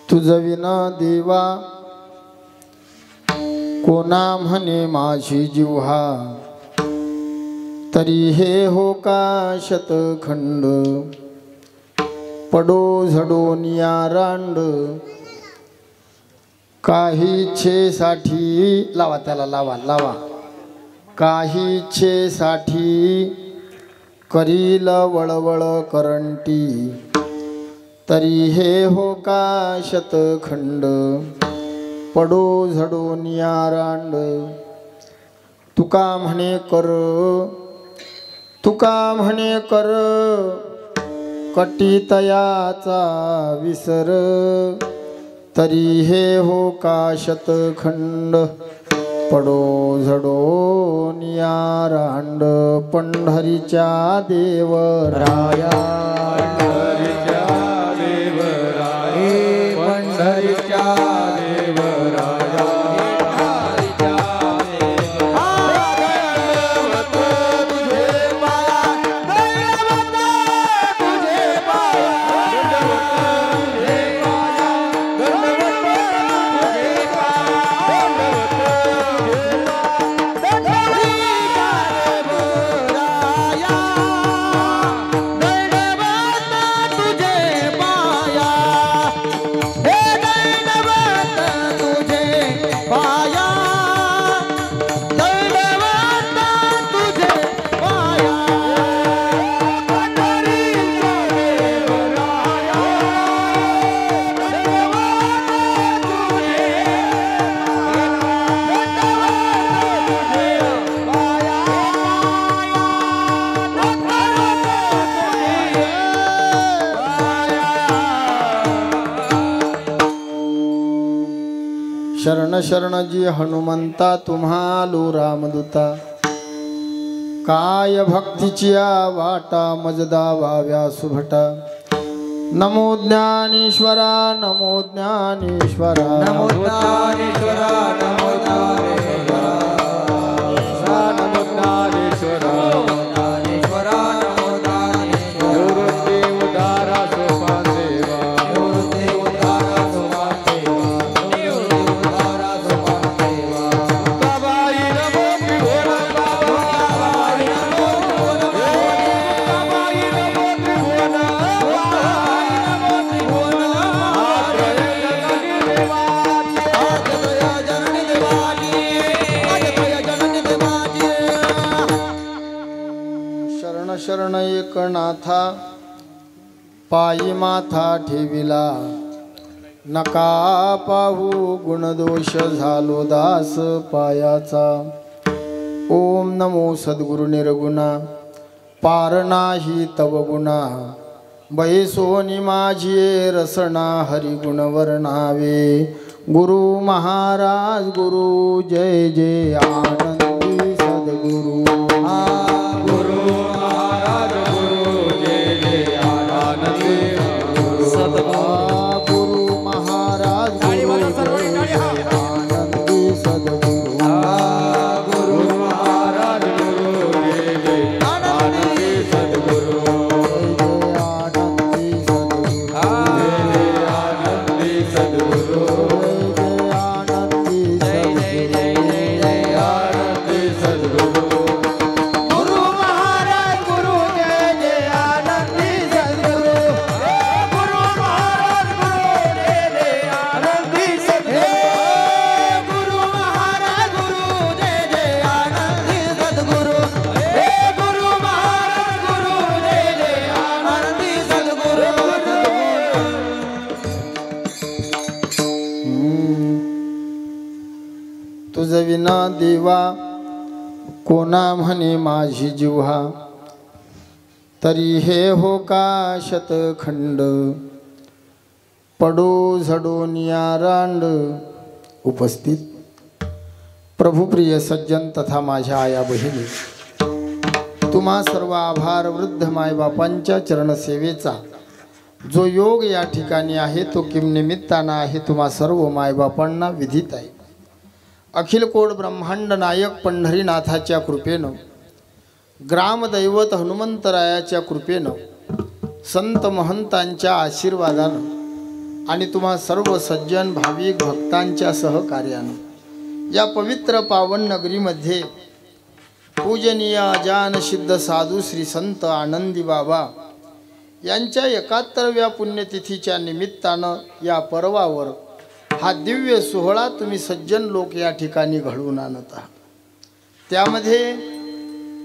तुझ विना देवा कोणा म्हणे माझी जिव्हा, तरी हे हो का शतखंड पडो झडोनिया रांड. काही इच्छेसाठी लावा त्याला लावा लावा. काही इच्छेसाठी करील वळवळ करंटी, तरी हे हो का शतखंड पडो झडोनिया रांड. तुका म्हणे कर तुका म्हणे कर कटीतयाचा विसर, तरी हे हो का शतखंड पडो झडोनिया रांड. पंढरीच्या देवराया पंढरीच्या देवराया पंढरीच्या देवराया शरण शरण जी हनुमंता तुम्हालो रामदूता. काय भक्तीची वाटा मजदा वाव्या सुभटा. नमो ज्ञानेश्वरा नमो ज्ञानेश्वरा नमो ज्ञानेश्वरा नमो ज्ञानेश्वरा नमो ज्ञानेश्वरा ज्ञानेश्वरा नमो ज्ञानेश्वरा. निवृत्ती उदारा सोपा देवा निवृत्ती उदारा सोपा देवा निवृत्ती उदारा सोपा देवा. बाबाई नमो त्रिभुवन बाबाई नमो त्रिभुवन बाबाई नमो त्रिभुवन बाबाई नमो त्रिभुवन. शरण शरण एकनाथा पायी माथा ठेविला. नका पाहू गुणदोष झालो दास पायाचा. ओम नमो सद्गुरु निर्गुणा पार नाही तव गुणा. बैसोनी माझी रसना हरिगुण वर्णावे. गुरु महाराज गुरु जय जय आनंदी सद्गुरु. गुरु महाराज गुरु जय जय आनंदी सद्गुरु. गुरु महाराज गुरु जय जय आनंदी सद्गुरु. गुरु महाराज गुरु जय जय आनंदी सद्गुरु. आनंदी सद्गुरु. जय जय आनंदी सद्गुरु. जय जय आनंदी सद्गुरु. आनंदी सद्गुरु. गुरु महाराज गुरु जय जय आनंदी सद्गुरु. गुरु महाराज गुरु जय जय आनंदी सद्गुरु. गुरु महाराज गुरु जय जय आनंदी सद्गुरु. गुरु महाराज गुरु जय जय आनंदी सद्गुरु. तुझ विना देवा कोणा म्हणे माझी जिव्हा, तरी हे हो का शतखंड पडो झडोनिया रांड. उपस्थित प्रभुप्रिय सज्जन तथा माझ्या आया बहिणी, तुम्हा सर्व आभार वृद्ध मायबापांच्या चरणसेवेचा जो योग या ठिकाणी आहे तो किम निमित्तानं आहे तुम्हा सर्व मायबापांना विधित आहे. अखिल कोड ब्रह्मांड नायक पंढरीनाथाच्या कृपेनं, ग्रामदैवत हनुमंतरायाच्या कृपेनं संत महंतांच्या आशीर्वादानं आणि तुम्हा सर्व सज्जन भाविक भक्तांच्या सहकार्यानं या पवित्र पावन नगरीमध्ये पूजनीय अजान सिद्ध साधू श्री संत आनंदी बाबा यांच्या 71व्या पुण्यतिथीच्या निमित्तानं या पर्वावर हा दिव्य सोहळा तुम्ही सज्जन लोक या ठिकाणी घडवून आणत आहात। त्यामध्ये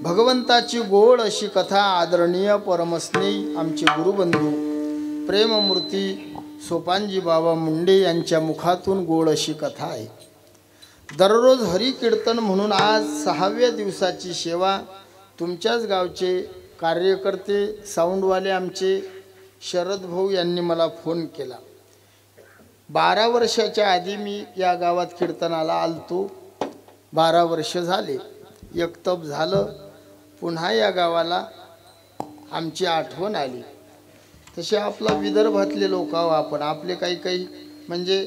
भगवंताची गोड अशी कथा आदरणीय परमस्नेही आमचे गुरुबंधू प्रेममूर्ती सोपानजी बाबा मुंडे यांच्या मुखातून गोड अशी कथा आहे। दररोज हरी कीर्तन म्हणून आज 6व्या दिवसाची सेवा तुमच्याच गावचे कार्यकर्ते साऊंडवाले आमचे शरद भाऊ यांनी मला फोन केला। 12 वर्षाच्या आधी मी या गावात कीर्तनाला आलतो। 12 वर्ष झाले, एकतप झालं, पुन्हा या गावाला आमची आठवण आली। तसे आपला विदर्भातले लोक आहो आपण, आपले काही म्हणजे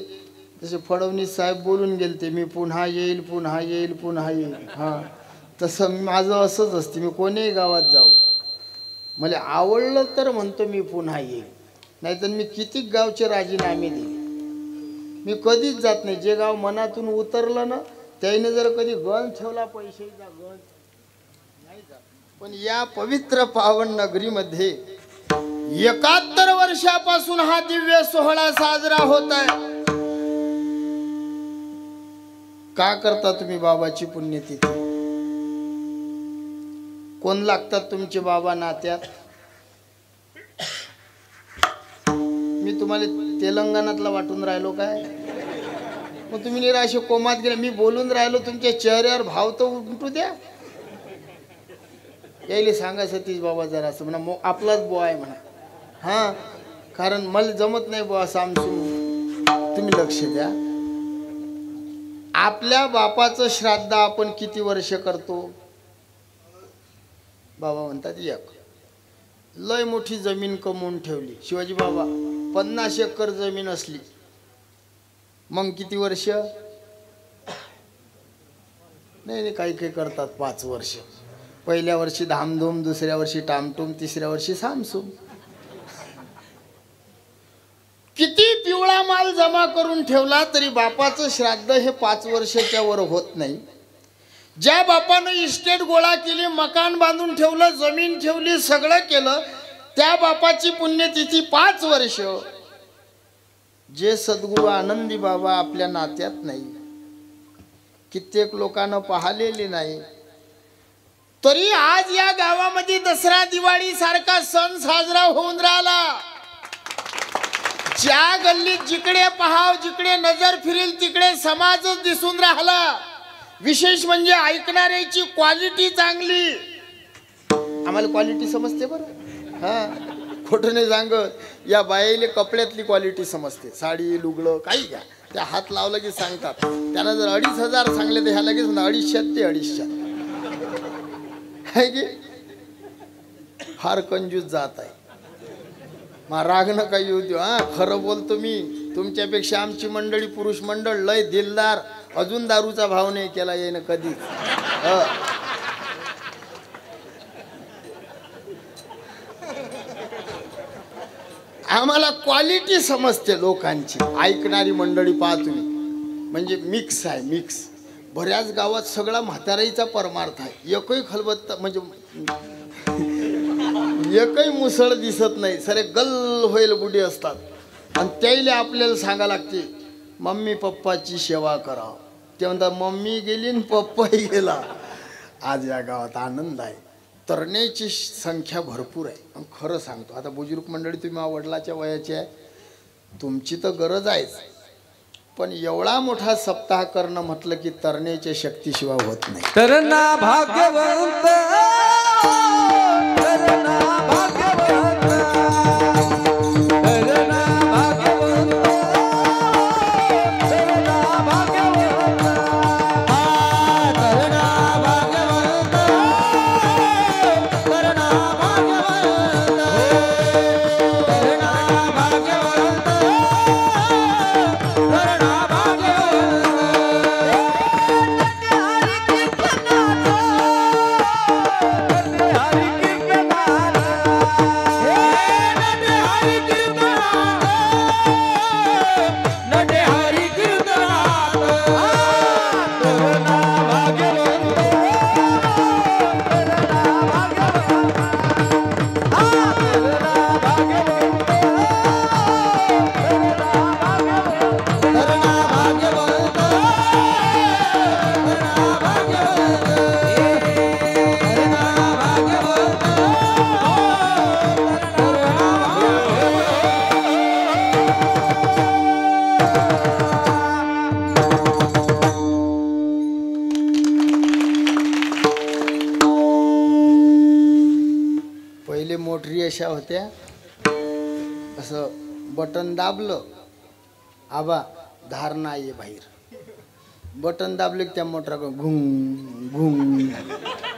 जसे फडणवीस साहेब बोलून गेलते मी पुन्हा येईल पुन्हा येईल पुन्हा येईल, हां तसं माझं असंच असते। मी कोणीही गावात जाऊ मला आवडलं तर म्हणतो मी पुन्हा येईल, नाहीतर मी किती गावचे राजीनामे दिले, मी कधीच जात नाही। जे गाव मनातून उतरलं ना त्याने जर कधी गण ठेवला पैशाचा गण नाही जात। पण या पवित्र पावन नगरीमध्ये 71 वर्षापासून हा दिव्य सोहळा साजरा होत आहे। का करता तुम्ही बाबाची पुण्यतिथी? कोण लागतात तुमचे बाबा नात्यात? मी तुम्हाला तेलंगणातला वाटून राहिलो काय? मग तुम्ही निराशे कोमात गेले। मी बोलून राहिलो, तुमच्या चेहऱ्यावर भाव तर उमटू द्या। यायले सांगा सतीश बाबा जरा असं म्हणा, आपलाच बुवा आहे म्हणा, हां कारण मला जमत नाही बुवा सामसूम, तुम्ही लक्ष द्या। आपल्या बापाचं श्राद्ध आपण किती वर्ष करतो? बाबा म्हणतात 1। लय मोठी जमीन कमवून ठेवली शिवाजी बाबा, 50 एकर जमीन असली, मग किती वर्ष? नाही काही करतात 5 वर्ष। पहिल्या वर्षी धामधूम, दुसऱ्या वर्षी टामटूम, तिसऱ्या वर्षी सामसूम। किती पिवळा माल जमा करून ठेवला तरी बापाचं श्राद्ध हे 5 वर्षाच्या वर होत नाही। ज्या बापानं इस्टेट गोळा केली, मकान बांधून ठेवलं, जमीन ठेवली, सगळं केलं, त्या बापाची पुण्यतिथी 5 वर्ष। जे सद्गुरू आनंदी बाबा आपल्या नात्यात नाही, कित्येक लोकांना पाहिलेले नाही, तरी आज या गावामध्ये दसरा दिवाळी सारखा सण साजरा होऊन राहिला। ज्या गल्लीत जिकडे पाहाव, जिकडे नजर फिरेल तिकडे समाजच दिसून राहिला। विशेष म्हणजे ऐकणाऱ्याची क्वालिटी चांगली। आम्हाला क्वालिटी समजते बरं, हां खोटं नाही सांगत। या बाईले कपड्यातली क्वालिटी समजते, साडी लुगडं काही घ्या, त्या हात लावलं की सांगतात। त्यांना जर 2500 सांगले तर ह्या लगेच 250 ते 250 आहे की फार कंजूस जात आहे। मग राग नका येऊ देऊ, हां खरं बोलतो मी। तुमच्यापेक्षा आमची मंडळी पुरुष मंडळ लय दिलदार, अजून दारूचा भाव नाही केला येईन कधीच। आम्हाला क्वालिटी समजते लोकांची। ऐकणारी मंडळी पहा तुम्ही, म्हणजे मिक्स आहे, मिक्स। बऱ्याच गावात सगळा म्हाताराईचा परमार्थ आहे, एकही खलबत्ता म्हणजे एकही मुसळ दिसत नाही, सरे गल होईल बुडी असतात। आणि त्याला आपल्याला सांगा लागते मम्मी पप्पाची सेवा करा। ते म्हणतात मम्मी गेली आणि पप्पाही गेला। आज या गावात आनंद आहे, तरण्याची संख्या भरपूर आहे। खरं सांगतो, आता बुजुर्ग मंडळी तुम्ही वडिलाच्या वयाचे आहे, तुमची तर गरज आहेच, पण एवढा मोठा सप्ताह करणं म्हटलं की तरण्याच्या शक्तीशिवाय होत नाही। तरना भाग्यवंत, तरना भाग्यवंत, तरना भाग्यवंत, तरना भाग्यवंत, तरना भाग्यवंत, तरना भाग्यवंत, तरना भाग्यवंत, तरना भाग्यवंत। मोठ्या असं बटन दाबलं आबा धार नाही आहे बाहेर. बटन दाबले की त्या मोटर घुंग घुंग.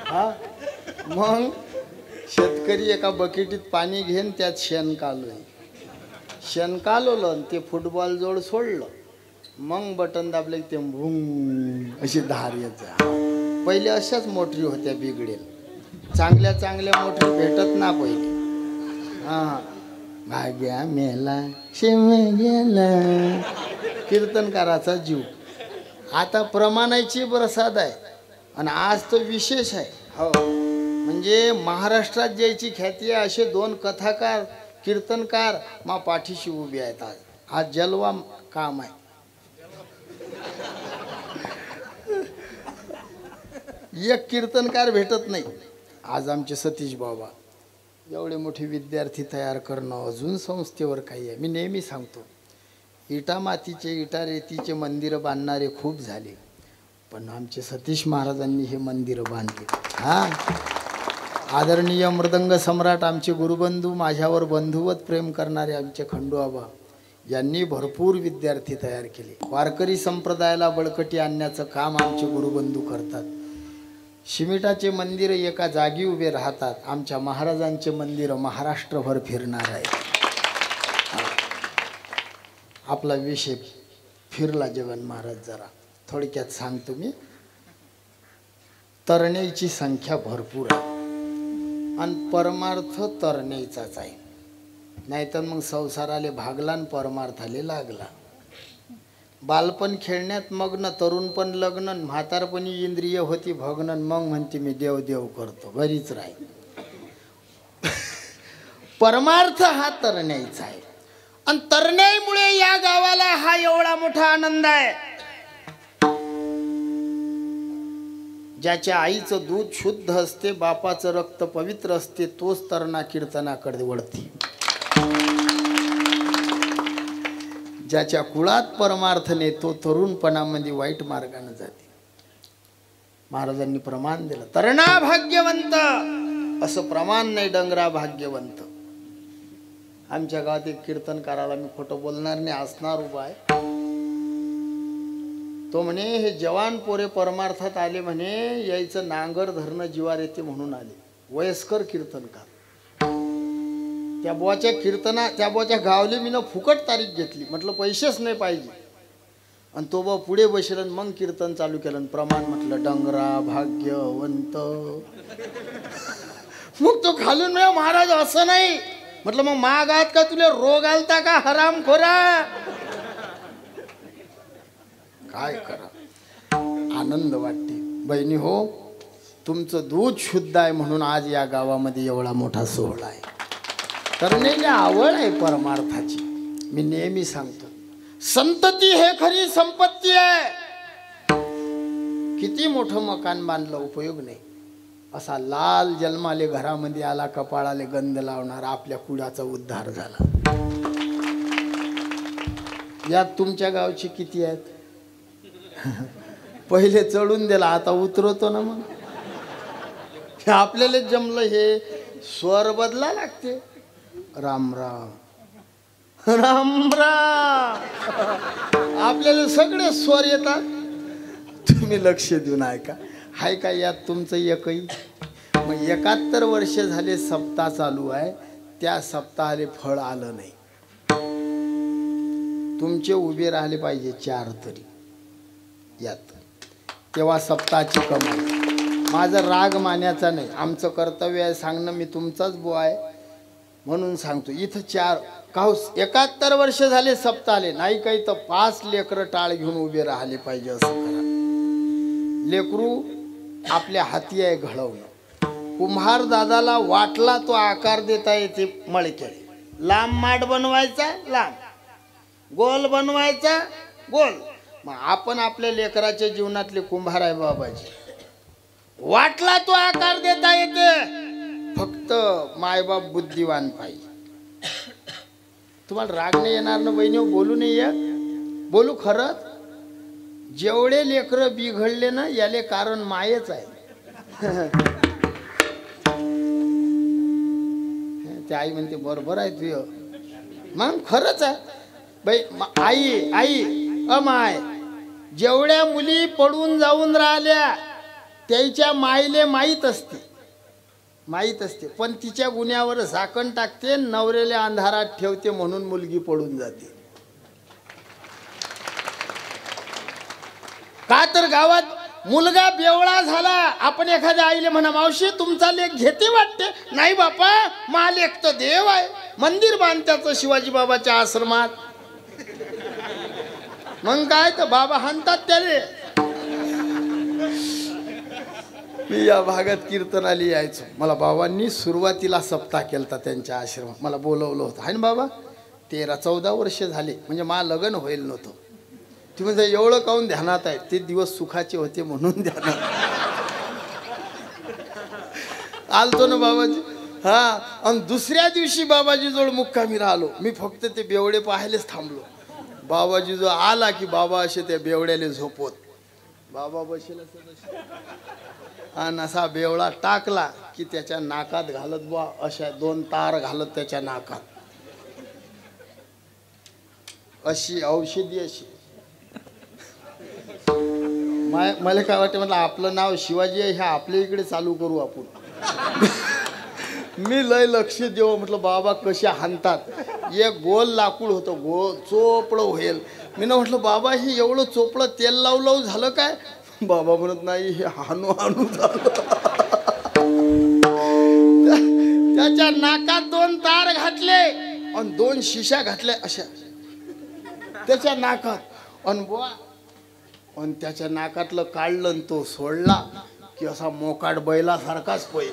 हा मग शेतकरी एका बकेटीत पाणी घेऊन त्यात शेण कालवलं. शेण कालवलं आणि ते फुटबॉल जोड सोडलं. मग बटन दाबले की ते भुंग अशी धार येते. पहिले अशाच मोटरी होत्या बिघडेल. चांगल्या चांगल्या मोटरी भेटत ना पहिले. हां भाग्या मेला शिम गेला कीर्तनकाराचा जीव. आता प्रमाणाची प्रसाद आहे आणि आज तो विशेष आहे. हो म्हणजे महाराष्ट्रात ज्याची ख्याती आहे असे 2 कथाकार कीर्तनकार मा पाठीशी उभे आहेत. आज जलवा काम आहे. एक कीर्तनकार भेटत नाही. आज आमचे सतीश बाबा एवढे मोठे विद्यार्थी तयार करणं अजून संस्थेवर काही आहे. मी नेहमी सांगतो इटा मातीचे इटा रेतीचे मंदिरं बांधणारे खूप झाले पण आमचे सतीश महाराजांनी हे मंदिरं बांधले. हां आदरणीय मृदंग सम्राट आमचे गुरुबंधू माझ्यावर बंधुवत प्रेम करणारे आमचे खंडूआबा यांनी भरपूर विद्यार्थी तयार केले. वारकरी संप्रदायाला बळकटी आणण्याचं काम आमचे गुरुबंधू करतात. शिमिटाचे मंदिर एका जागी उभे राहतात. आमच्या महाराजांचे मंदिर महाराष्ट्रभर फिरणार आहे. आपला विषय फिरला जगन महाराज. जरा थोडक्यात सांगतो मी. तरण्याची संख्या भरपूर आहे आणि परमार्थ तरण्याचाच आहे. नाहीतर मग संसाराले भागला आणि परमार्थाले लागला. बालपण खेळण्यात मग्न, तरुणपण लग्न, म्हातारपणी इंद्रिय होती भग्न. मग म्हणते मी देव देव करतो घरीच राहील. परमार्थ हा तरण्याचा आहे आणि तरण्यामुळे या गावाला हा एवढा मोठा आनंद आहे. ज्याच्या आईचं दूध शुद्ध असते, बापाचं रक्त पवित्र असते, तोच तरणा कीर्तनाकडे वळते. ज्याच्या कुळात परमार्थ नाही तो तरुणपणामध्ये वाईट मार्गाने जाते. महाराजांनी प्रमाण दिलं तरणा भाग्यवंत. असं प्रमाण नाही डंगरा भाग्यवंत. आमच्या गावात एक कीर्तनकाराला मी खोटं बोलणार नाही असणार उभा आहे. तो म्हणे हे जवान पोरे परमार्थात आले म्हणे यायचं नांगर धरणं जीवार येते म्हणून आले. वयस्कर कीर्तनकार. त्या बुवाच्या गावले मी फुकट तारीख घेतली. म्हटलं पैसेच नाही पाहिजे. आणि तो बा पुढे बसलं मग कीर्तन चालू केलं. प्रमाण म्हटलं डंगरा भाग्यवंत. मग तो खालून महाराज असं नाही. म्हटलं मग मागात का तुला रोग आलता का हरामखोरा. काय करा आनंद वाटते. बहिणी हो तुमचं दूध शुद्ध आहे म्हणून आज या गावामध्ये एवढा मोठा सोहळा आहे. करण्याची आवड आहे परमार्थाची. मी नेहमी सांगतो संतती हे खरी संपत्ती आहे. किती मोठं मकान बांधलं उपयोग नाही. असा लाल जन्माले घरामध्ये आला कपाळाले गंध लावणार आपल्या कुळाचा उद्धार झाला. यात तुमच्या गावची किती आहेत. पहिले चढून दिला आता उतरवतो ना. मग आपल्याला जमलं हे स्वर बदला लागते. राम राम राम राम. आपल्याला सगळे स्वर येतात. तुम्ही लक्ष देऊन ऐका. हाय का यात तुमचं एकही. मग 71 वर्ष झाले सप्ताह चालू आहे. त्या सप्ताहाले फळ आलं नाही. तुमचे उभे राहिले पाहिजे 4 तरी यात. तेव्हा सप्ताहाची कमाई. माझं राग मान्याचा नाही. आमचं कर्तव्य आहे सांगणं. मी तुमचाच बुवा आहे म्हणून सांगतो. इथं 4 काहूस 71 वर्ष झाले सप्ताहाले नाही काही तर 5 लेकरं टाळ घेऊन उभे राहिले पाहिजे. असं करा. लेकरू आपल्या हाती आहे घडवणं. कुंभार दादाला वाटला तो आकार देता येते मळक्याने. लांब माठ बनवायचा लांब, गोल बनवायचा गोल. मग आपण आपल्या लेकराच्या जीवनातले कुंभार आहे बाबाजी. वाटला तो आकार देता येते. फक्त मायबाप बुद्धिवान पाहिजे. तुम्हाला राग नाही येणार ना बहिणी. बोलू नाही येत. बोलू खरंच. जेवढे लेकरं बिघडले ना याले कारण मायेच आहे. म्हणते, आई म्हणते बरोबर आहे तुझ. मग खरंच आहे बाई. आई आई माय, जेवढ्या मुली पडून जाऊन राहिल्या त्याच्या माईले माहीत असते, पण तिच्या गुन्ह्यावर झाकण टाकते, नवऱ्याला अंधारात ठेवते, म्हणून मुलगी पडून जाते. का तर गावात मुलगा बेवळा झाला, आपण एखाद्या आईले म्हणा, मावशी तुमचा लेख घेते वाटते. नाही बापा, मा लेख तर देव आहे, मंदिर बांधत्याचं शिवाजी बाबाच्या आश्रमात. मग काय तर बाबा हाणतात त्याले. मी या भागात कीर्तनाला यायचो. मला बाबांनी सुरुवातीला सप्ताह केलता त्यांच्या आश्रमात, मला बोलवलं होतं. आहे ना बाबा, 13-14 वर्ष झाले, म्हणजे मा लग्न होईल नव्हतं. ती म्हणजे एवढं काहून ध्यानात आहे, ते दिवस सुखाचे होते म्हणून ध्यानात आलतो ना बाबाजी. हा, आणि दुसऱ्या दिवशी बाबाजी जोड मुक्कामी राहिलो. मी फक्त ते बेवडे पाहायलाच थांबलो. बाबाजी जो आला की बाबा असे त्या बेवड्याले झोपवत, बाबा बसेल आणि असा बेवळा टाकला की त्याच्या नाकात घालत बुवा, अशा 2 तार घालत त्याच्या नाकात, अशी औषधी अशी. मला काय वाटतं, म्हटलं आपलं नाव शिवाजी आहे, ह्या आपल्या इकडे चालू करू आपण. मी लय लक्ष देऊ, म्हटलं बाबा कसे हाणतात. एक गोल लाकूड होतं, गोल चोपडं होईल. मी ना म्हटलं बाबा हे एवढं चोपडं तेल लावू झालं काय. बाबा म्हणत नाही, हे हाणू झालं. त्याच्या नाकात 2 तार घातले आणि 2 शिशा घातल्या अशा त्याच्या नाकात, आणि त्याच्या नाकातलं काढलं आणि तो सोडला की असा मोकाट बैलासारखाच पै.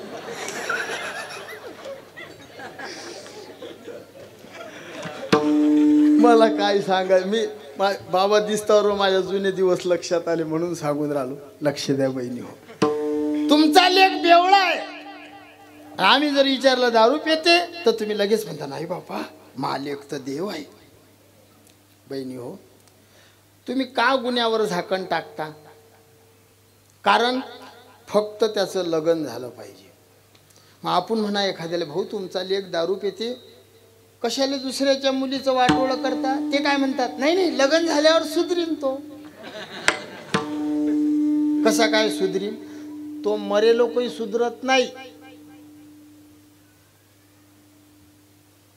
मला काय सांगाय, मी बाबा दिसतावर माझ्या जुने दिवस लक्षात आले म्हणून सांगून राहिलो. लक्ष द्या बहिणी हो, तुमचा लेख बेवळा आहे. आम्ही जर विचारलं दारू पिते तर तुम्ही लगेच म्हणता, नाही बापा मा लेख तर देव आहे. बहिणी हो, तुम्ही का गुन्ह्यावर झाकण टाकता? कारण फक्त त्याचं लग्न झालं पाहिजे. मग आपण म्हणा एखाद्याला, भाऊ तुमचा लेख दारू पिते, कशाला दुसऱ्याच्या मुलीचं वाटोळं करता? ते काय म्हणतात, नाही नाही लग्न झाल्यावर सुधरीन तो. कसा काय सुधरीन? तो मरे लोकही सुधरत नाही.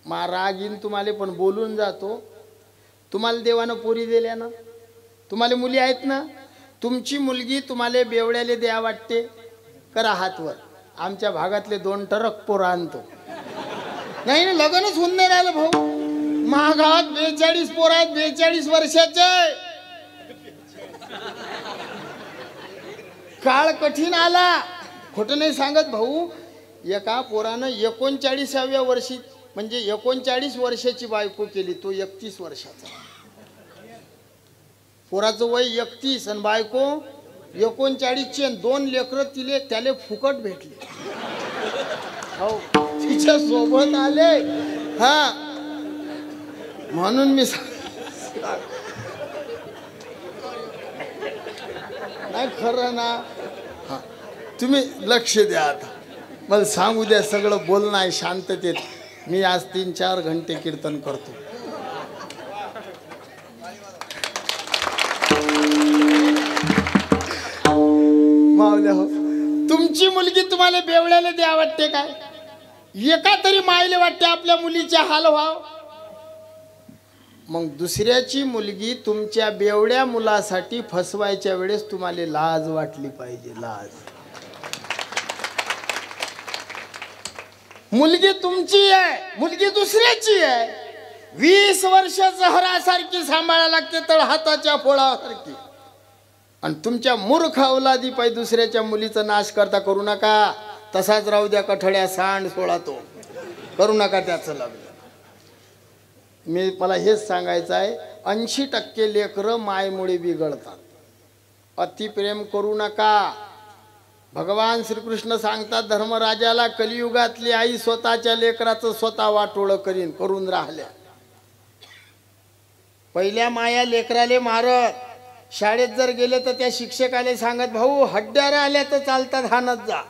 मा राग येईन तुम्हाला, पण बोलून जातो. तुम्हाला देवानं पोरी दिल्या ना, तुम्हाला मुली आहेत ना, तुमची मुलगी तुम्हाला बेवड्याले द्या वाटते, करा हातवर. आमच्या भागातले 2 टरक पोरं आणतो. नाही ना, लग्नच होऊन नाही राहिलं भाऊ. महागावात 42 पोरं आहेत, 42 वर्षाचे. काळ कठीण आला, खोटं नाही सांगत भाऊ. एका पोरानं 39व्या वर्षी, म्हणजे 39 वर्षाची बायको केली, तो 31 वर्षाचा. पोराचं वय 31 आणि बायको 39ची, 2 लेकरं तिले त्याले फुकट भेटले. हो, तिच्या सोबत आले. हा, म्हणून मी नाही खरं ना. हा, तुम्ही लक्ष द्या. आता मला सांगू द्या, सगळं बोलणं आहे शांततेत. मी आज 3-4 घंटे कीर्तन करतो. मावल्या हो, तुमची मुलगी तुम्हाला बेवड्याला द्या वाटते काय? एका तरी मायले वाटते आपल्या मुलीचे हाल व्हाव. मग दुसऱ्याची मुलगी तुमच्या बेवड्या मुलासाठी फसवायच्या वेळेस तुम्हाला लाज वाटली पाहिजे. लाज. मुलगी तुमची आहे, मुलगी दुसऱ्याची आहे. 20 वर्ष जहरासारखी सांभाळायला लागते, तळ हाताच्या फोळासारखी. आणि तुमच्या मूर्ख अवलादी पाय दुसऱ्याच्या मुलीचा नाश करता. करू नका, तसाच राहू द्या. कठड्या सांड सोळा तो करू नका त्याचं लग्न. मला हेच सांगायचं आहे, 80% लेकरं मायमुळे बिघडतात. अतिप्रेम करू नका. भगवान श्रीकृष्ण सांगतात धर्मराजाला, कलियुगातली आई स्वतःच्या लेकराचं स्वतः वाटोळं करून राहिल्या. पहिल्या माया लेकराले मारत. शाळेत जर गेले तर त्या शिक्षकाले सांगत, भाऊ हड्ड्यार आल्या तर चालतात हाणत जा.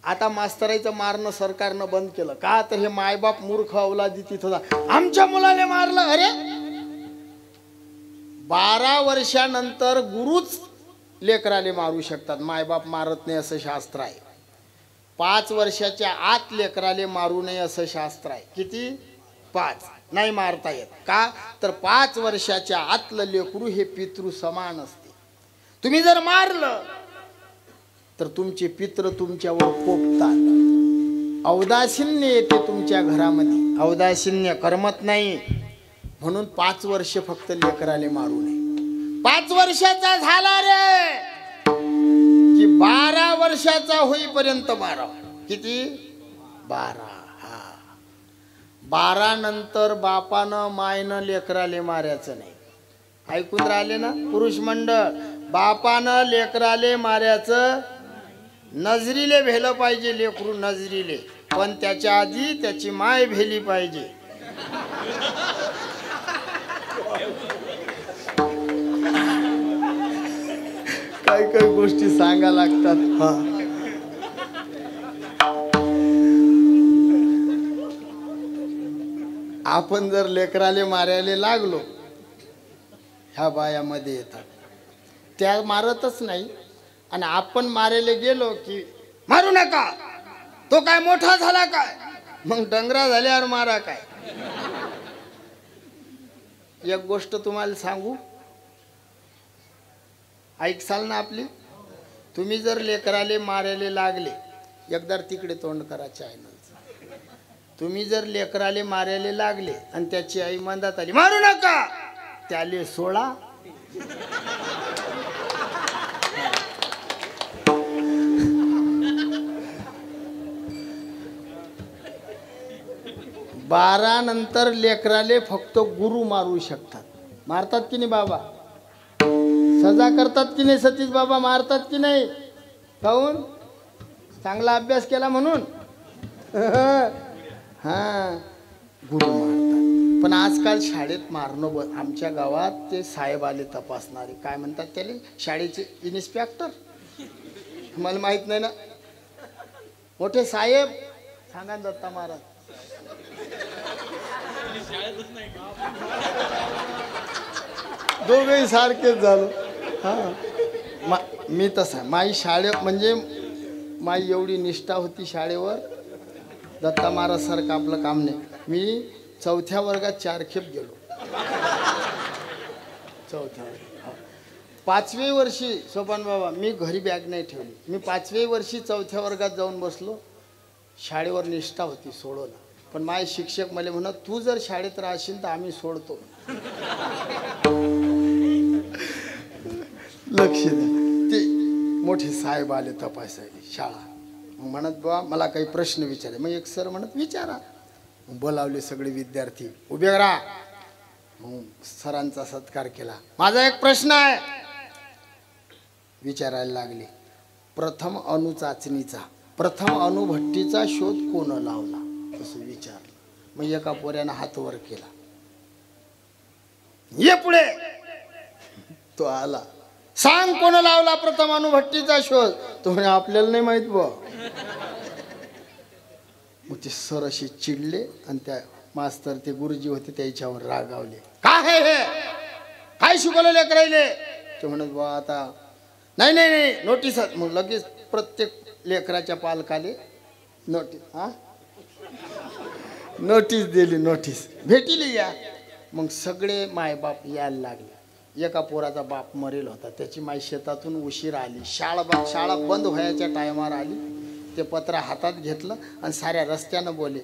आता मास्तराईचं मारणं सरकारनं बंद केलं का तर हे मायबाप मूर्ख अवलादी तिथं जा. आमच्या मुलाने मारलं. अरे 12 वर्षानंतर गुरुच लेकराले मारू शकतात, मायबाप मारत नाही असं शास्त्र आहे. 5 वर्षाच्या आत लेकराले मारू नये असं शास्त्र आहे. किती? 5 नाही मारता येत का तर 5 वर्षाच्या आतलं लेकरू हे पितृ समान असते. तुम्ही जर मारलं तर तुमचे पितृ तुमच्यावर कोपतात, औदासीन्य येते तुमच्या घरामध्ये, औदासीन्य करमत नाही. म्हणून 5 वर्ष फक्त लेकराले मारू नये. 5 वर्षाचा झाला रे की 12 वर्षाचा होईपर्यंत मारावा. किती? 12. 12 नंतर बापानं मायनं लेकराले मारायचं नाही. ऐकून राहिले ना पुरुष मंडळ? बापानं लेकराले मारायचं, नजरीले भेलं पाहिजे लेकरू, नजरीले, पण त्याच्या आधी त्याची माय भेली पाहिजे. काही काही गोष्टी सांगा लागतात. हा आपण जर लेकराले मारायला लागलो, ह्या बायामध्ये येतात, त्या मारतच नाही. आणि आपण मारायला गेलो की मारू नका, तो काय मोठा झाला काय, मग डंगरा झाल्यावर मारा काय. एक गोष्ट तुम्हाला सांगू, ऐकसाल ना आपली? तुम्ही जर लेकराले मारायला लागले, एकदा तिकडे तोंड करा चॅनलचं. तुम्ही जर लेकराले मारायला लागले आणि त्याची आई मंदात आली मारू नका, त्याले सोळा. बारा नंतर लेकराले फक्त गुरु मारू शकतात. मारतात की नाही बाबा? सजा करतात की नाही सतीश बाबा? मारतात की नाही? काहून? चांगला अभ्यास केला म्हणून? हां, गुरु मारतात. पण आजकाल शाळेत मारणं आमच्या गावात ते साहेब आले तपासणारे, काय म्हणतात त्याले, शाळेचे इन्स्पेक्टर, मला माहित नाही ना, मोठे साहेब सांगा दत्ता महाराज. दोघेही सारखेच झालो. हां, मी तसा, माई शाळे म्हणजे माई एवढी निष्ठा होती शाळेवर, दत्ता महाराज सारखं आपलं काम नाही. मी 4थ्या वर्गात 4 खेप गेलो. 4थ्या वर्गात 5वे वर्षी सोपान बाबा मी घरी बॅग नाही ठेवली. मी 5वे वर्षी 4थ्या वर्गात जाऊन बसलो. शाळेवर निष्ठा होती, सोडवलं. पण माझे शिक्षक मला म्हणत, तू जर शाळेत राहशील तर आम्ही सोडतो. लक्ष द्या. ते मोठे साहेब आले तपासायला शाळा. मग म्हणत बा मला काही प्रश्न विचारे. मग एक सर म्हणत विचारा. मग बोलावले सगळे विद्यार्थी, उभे राहा. मग सरांचा सत्कार केला. माझा एक प्रश्न आहे. विचारायला लागले. प्रथम अणुचाचणीचा, प्रथम अणुभट्टीचा शोध कोण लावला असं विचारलं. मग एका पोऱ्यानं हात वर केला. ये पुढे. तो आला. सांग कोण लावला प्रथम अणुभट्टीचा शोध? तो म्हणे आपल्याला नाही माहित बा. मग ते सर असे चिडले आणि त्या मास्तर ते गुरुजी होते त्याच्यावर रागावले. काय हे काय शिकवलं लेकरायले? ते म्हणत बा आता नाही नाही नाही नोटीस. मग लगेच प्रत्येक लेकराच्या पालकाले नोटीस. हा, नोटीस दिली. नोटीस भेटीली या. मग सगळे मायबाप यायला लागले. एका पोराचा बाप मरेल होता, त्याची माई शेतातून उशीर आली. शाळा बंद व्हायच्या टायमावर आली. ते पत्र हातात घेतलं आणि साऱ्या रस्त्यानं बोले,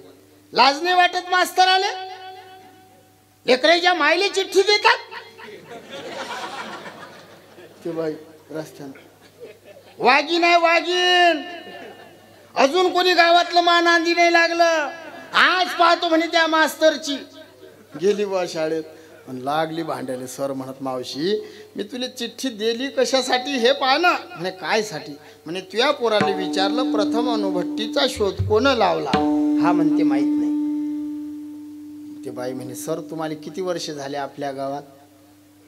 लाज नाही वाटत मास्तर आले? लेकराच्या मायले चिठ्ठी देतात. ते बाई रस्त्यानं, वागीन आहे वागीन. अजून कोणी गावातलं मान आंदी नाही लागलं. आज पाहतो म्हणे त्या मास्तरची. गेली बा शाळेत आणि लागली भांडायला. सर म्हणत, मावशी मी तुला चिठ्ठी दिली कशासाठी हे पाह ना. म्हणे काय साठी? म्हणे तुझ्या पोराला विचारलं प्रथम अणुभट्टीचा शोध कोण लावला? हा म्हणते माहित नाही. ते बाई म्हणे, सर तुम्हाला किती वर्ष झाले आपल्या गावात?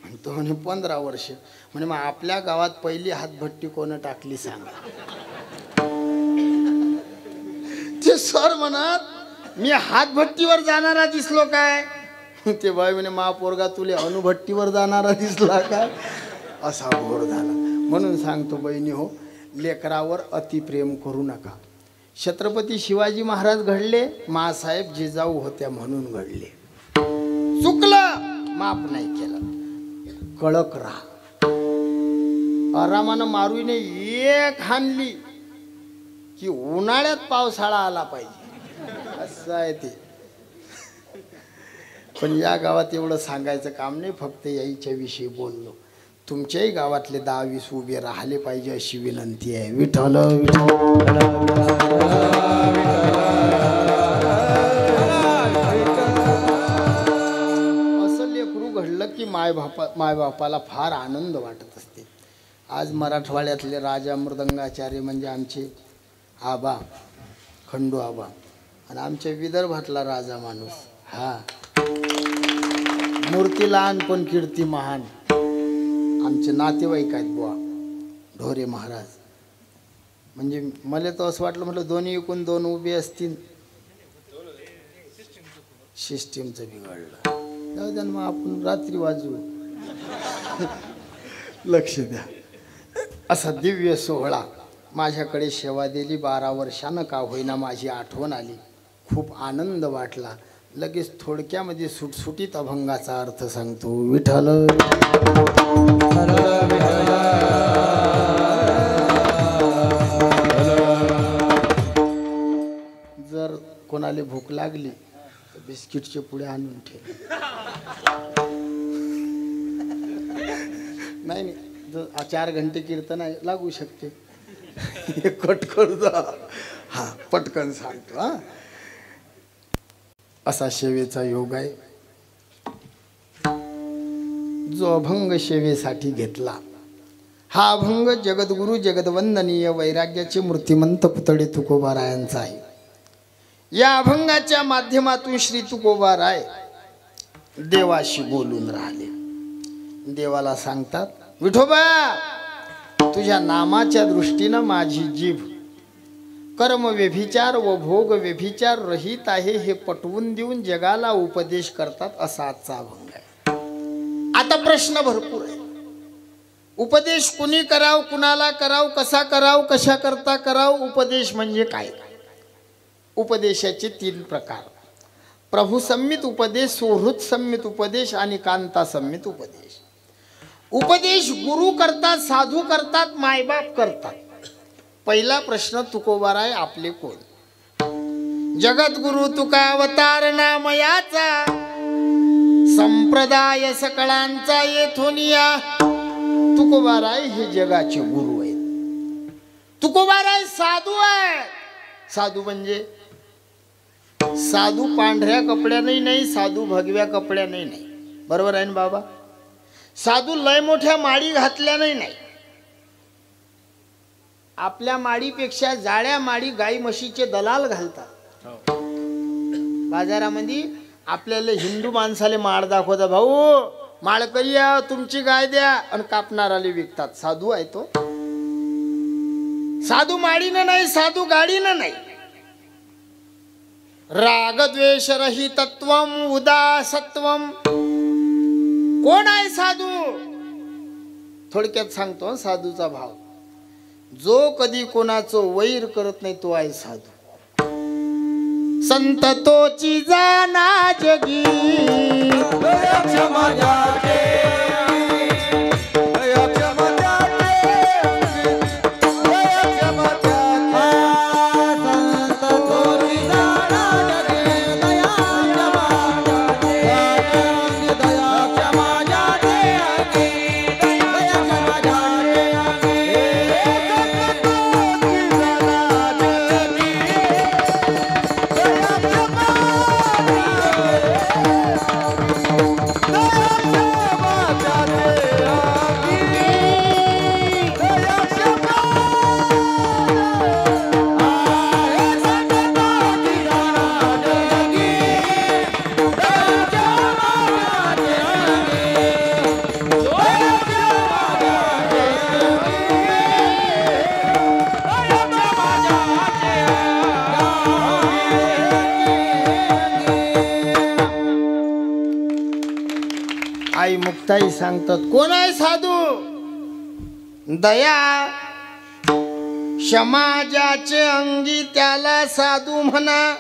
म्हणतो म्हणे 15 वर्ष. म्हणे मग आपल्या गावात पहिली हातभट्टी कोण टाकली सांगा. ते सर म्हणत मी हातभट्टीवर जाणारा दिसलो काय? ते बाई म्हणे महापोरगा तुले अनुभट्टीवर जाणारा दिसला काय? असा घोर झाला. म्हणून सांगतो बहिणी हो, लेकरावर अतिप्रेम करू नका. छत्रपती शिवाजी महाराज घडले, मासाहेब जिजाऊ होत्या म्हणून घडले. चुकलं माफ नाही केलं, कळक राहा. आरामानं मारू नये. एक हाणली की उन्हाळ्यात पावसाळा आला पाहिजे, असं आहे ते. पण या गावात एवढं सांगायचं काम नाही, फक्त याईच्या विषयी बोललो. तुमच्याही गावातले 10-20 उभे राहिले पाहिजे अशी विनंती आहे. विठ्ठल असं लेकरू घडलं की मायबापाला फार आनंद वाटत असते. आज मराठवाड्यातले राजा मृदंगाचार्य म्हणजे आमचे आबा खंडू आबा, आणि आमच्या विदर्भातला राजा माणूस हा मूर्ती लहान पण कीर्ती महान, आमचे नातेवाईक आहेत बुवा ढोरे महाराज. म्हणजे मला तर असं वाटलं, म्हटलं दोन्ही एकूण 2 उभे असतील, सिस्टीमचं बिघडलं. जाऊ द्या मग आपण रात्री वाजू. लक्ष द्या. असा दिव्य सोहळा माझ्याकडे सेवा दिली 12 वर्षानं का होईना माझी आठवण आली. खूप आनंद वाटला. लगेच थोडक्यामध्ये सुटसुटीत अभंगाचा अर्थ सांगतो. विठ्ठल जर कोणाला भूक लागली तर बिस्किटचे पुढे आणून ठेव. नाही नाही, जर 4 घंटे कीर्तन आहे लागू शकते. कट करू जा. हा पटकन सांगतो. हा असा सेवेचा योग आहे. जो अभंग सेवेसाठी घेतला, हा अभंग जगद्गुरु जगदवंदनीय वैराग्याचे मूर्तिमंत पुतळे तुकोबारायांचा आहे. या अभंगाच्या माध्यमातून श्री तुकोबाराय देवाशी बोलून राहिले. देवाला सांगतात, विठोबा तुझ्या नामाच्या दृष्टीनं माझी जीभ कर्म व्यभिचार व भोग व्यभिचार रहित आहे हे पटवून देऊन जगाला उपदेश करतात. असा आजचा अभंग आहे. आता प्रश्न भरपूर आहे. उपदेश कुणी कराव, कुणाला कराव, कसा कराव, कशा करता कराव, उपदेश म्हणजे काय? उपदेशाचे 3 प्रकार: प्रभुसंमित उपदेश, सुहृद संमित उपदेश आणि कांता संमित उपदेश. उपदेश गुरु करतात, साधू करतात, मायबाप करतात. पहिला प्रश्न तुकोबाराय आपले कोण? जगद्गुरु तुका अवतार नामयाचा, संप्रदाय सकळांचा येथून या. तुकोबाराय हे जगाचे गुरु आहेत. तुकोबाराय साधू आहे. साधू म्हणजे साधू पांढऱ्या कपड्याने नाही, साधू भगव्या कपड्याने नाही. बरोबर आहे ना बाबा? साधू लय मोठ्या माळी घातल्याने नाही. आपल्या माळीपेक्षा जाड्या माळी गाई म्हशीचे दलाल घालतात बाजारामध्ये. आपल्याला हिंदू माणसाले माळ दाखवता, भाऊ माळकरी या तुमची गाय द्या, आणि कापणाराले विकतात. साधू आहे तो? साधू माळीनं नाही, साधू गाडीनं नाही. रागद्वेष रहितत्वम उदासत्वम. कोण आहे साधू? थोडक्यात सांगतो साधूचा भाव. जो कधी कोणाचं वैर करत नाही तो आहे साधू. संत तोची जाना जगी, क्षमा जागे, क्षमा जागे, क्षमा जागे. संत तोची जाना जगी, दया क्षमा जागे, दया क्षमा जागे, दया क्षमा जागे. संत तोची जाना जगी, आई मुक्ताई सांगतात, कोण आहे साधू? दया समाजाचे अंगी त्याला साधू म्हणा.